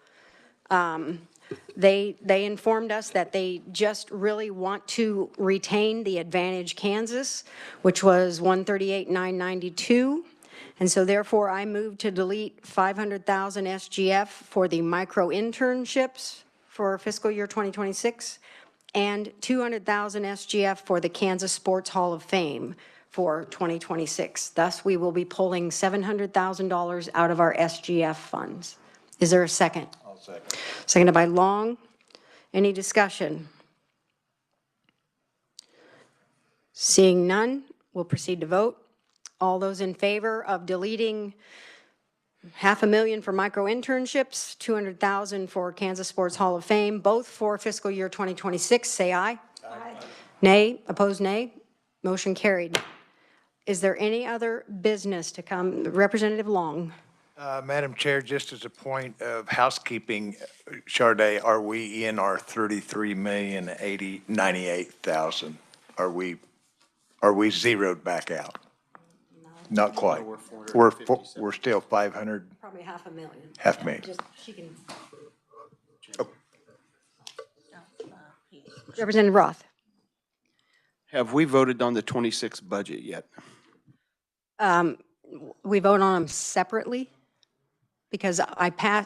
They informed us that they just really want to retain the Advantage Kansas, which was $138,992. And so therefore I move to delete 500,000 SGF for the micro internships for fiscal year 2026 and 200,000 SGF for the Kansas Sports Hall of Fame for 2026. Thus, we will be pulling $700,000 out of our SGF funds. Is there a second? Seconded by Long. Any discussion? Seeing none, we'll proceed to vote. All those in favor of deleting $500,000 for micro internships, 200,000 for Kansas Sports Hall of Fame, both for fiscal year 2026, say aye. Aye. Nay, opposed nay. Motion carried. Is there any other business to come? Representative Long. Madam Chair, just as a point of housekeeping, Charday, are we in our 33,098,000? Are we zeroed back out? Not quite. We're still 500. Probably $500,000. $500,000. Just, she can. Representative Roth. Have we voted on the 26 budget yet? We vote on them separately because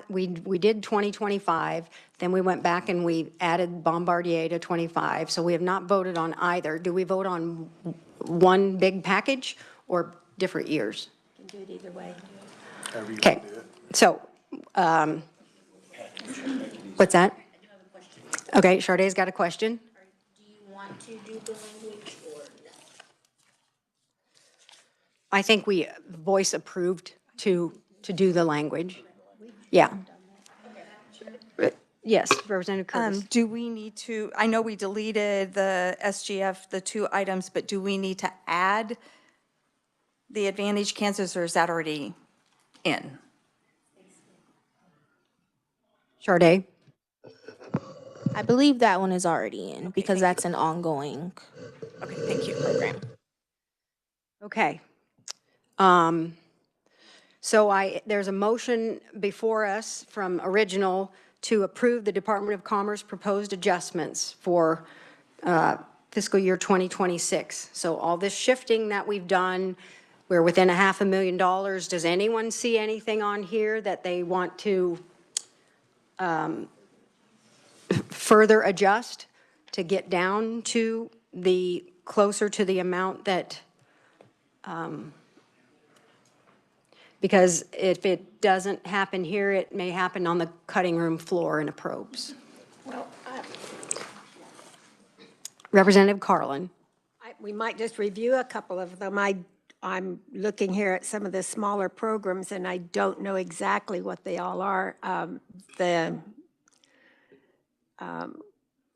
we did 2025, then we went back and we added Bombardier to 25. So we have not voted on either. Do we vote on one big package or different years? You can do it either way. Okay, so, what's that? Okay, Charday's got a question. Do you want to do the language or no? I think we voice approved to do the language. Yeah. Yes, Representative Curtis. Do we need to, I know we deleted the SGF, the two items, but do we need to add the Advantage Kansas, or is that already in? Charday? I believe that one is already in because that's an ongoing Okay, thank you. program. Okay. So there's a motion before us from original to approve the Department of Commerce proposed adjustments for fiscal year 2026. So all this shifting that we've done, We're within $500,000. Does anyone see anything on here that they want to further adjust to get down to the, closer to the amount that, because if it doesn't happen here, it may happen on the cutting room floor in a probes. Representative Carlin. We might just review a couple of them. I'm looking here at some of the smaller programs, and I don't know exactly what they all are. The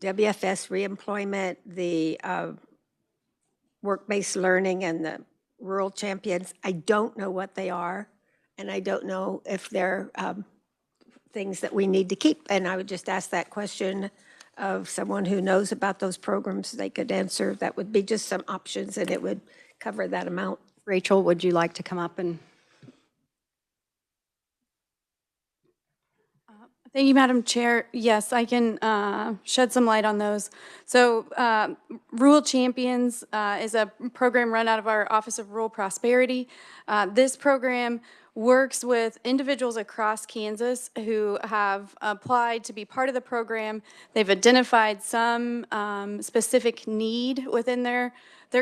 WFS reemployment, the work-based learning, and the rural champions, I don't know what they are, and I don't know if they're things that we need to keep. And I would just ask that question of someone who knows about those programs. They could answer. That would be just some options, and it would cover that amount. Rachel, would you like to come up and? Thank you, Madam Chair. Yes, I can shed some light on those. So Rural Champions is a program run out of our Office of Rural Prosperity. This program works with individuals across Kansas who have applied to be part of the program. They've identified some specific need within their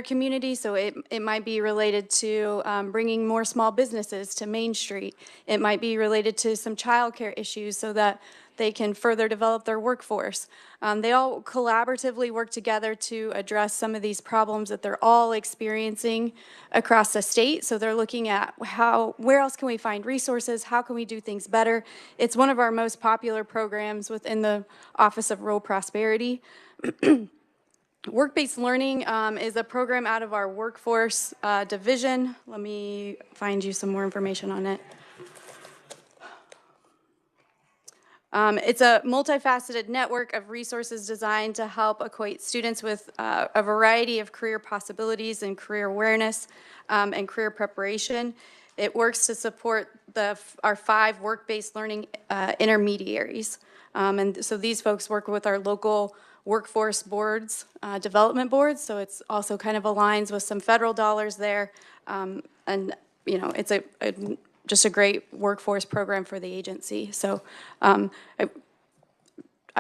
community. So it might be related to bringing more small businesses to Main Street. It might be related to some childcare issues so that they can further develop their workforce. They all collaboratively work together to address some of these problems that they're all experiencing across the state. So they're looking at where else can we find resources? How can we do things better? It's one of our most popular programs within the Office of Rural Prosperity. Work-based learning is a program out of our workforce division. Let me find you some more information on it. It's a multifaceted network of resources designed to help equate students with a variety of career possibilities and career awareness and career preparation. It works to support our 5 work-based learning intermediaries. And so these folks work with our local workforce boards, development boards, so it's also kind of aligns with some federal dollars there. And, you know, it's just a great workforce program for the agency. So I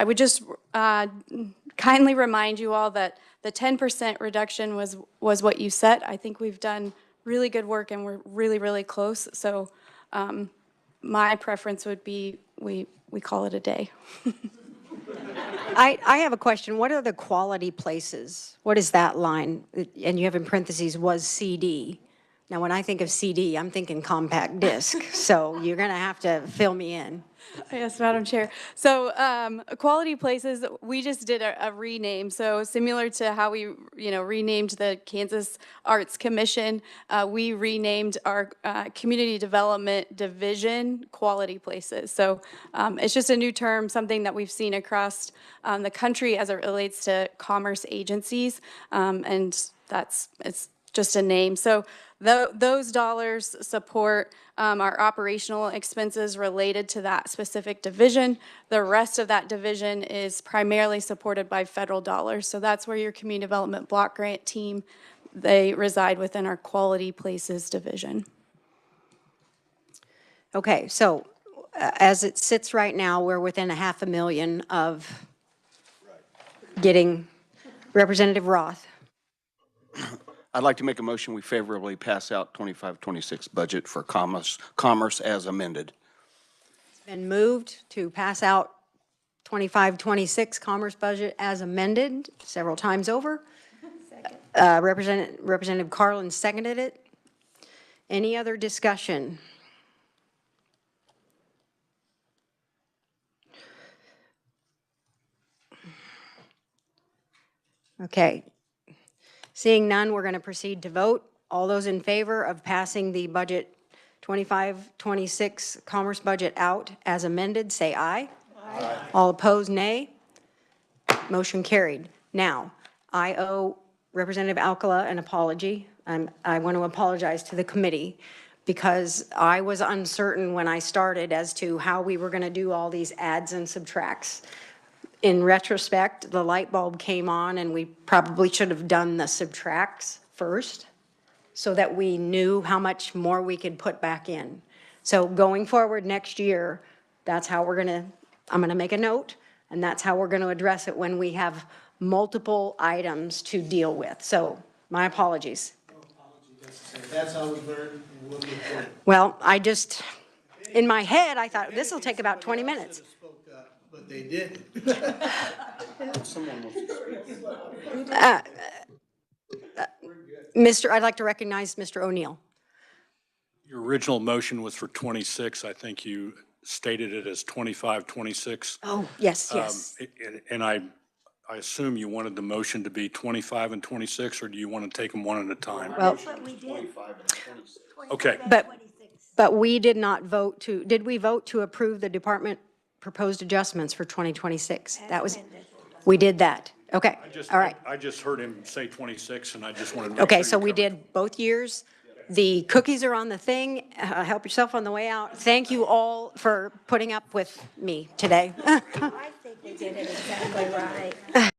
would just kindly remind you all that the 10% reduction was what you set. I think we've done really good work and we're really, really close. So my preference would be we call it a day. I have a question. What are the quality places? What is that line? And you have in parentheses was CD. Now, when I think of CD, I'm thinking compact disc. So you're going to have to fill me in. Yes, Madam Chair. So Quality Places, we just did a rename. So similar to how we, renamed the Kansas Arts Commission, we renamed our Community Development Division Quality Places. So it's just a new term, something that we've seen across the country as it relates to commerce agencies, and it's just a name. So those dollars support our operational expenses related to that specific division. The rest of that division is primarily supported by federal dollars. So that's where your community development block grant team, they reside within our Quality Places division. Okay, so as it sits right now, we're within $500,000 of getting Representative Roth. I'd like to make a motion we favorably pass out 25-26 budget for commerce as amended. It's been moved to pass out 25-26 commerce budget as amended several times over. Representative Carlin seconded it. Any other discussion? Okay. Seeing none, we're going to proceed to vote. All those in favor of passing the budget 25-26 commerce budget out as amended, say aye. Aye. All opposed, nay. Motion carried. Now, I owe Representative Alcala an apology. I want to apologize to the committee because I was uncertain when I started as to how we were going to do all these adds and subtracts. In retrospect, the light bulb came on and we probably should have done the subtracts first so that we knew how much more we could put back in. So going forward next year, that's how we're gonna, I'm gonna make a note, and that's how we're gonna address it when we have multiple items to deal with. So my apologies. That's how we learn, and we'll be good. Well, I just, in my head, I thought this will take about 20 minutes. Spoke up, but they didn't. I'd like to recognize Mr. O'Neill. Your original motion was for 26. I think you stated it as 25, 26. Oh, yes, yes. And I assume you wanted the motion to be 25 and 26, or do you want to take them one at a time? Well, Okay. but we did not vote to, did we vote to approve the department proposed adjustments for 2026? That was, we did that. Okay, all right. I just heard him say 26, and I just wanted to make Okay, sure so you we covered did both years. The cookies are on the thing. Help yourself on the way out. Thank you all for putting up with me today. I think we did it exactly right.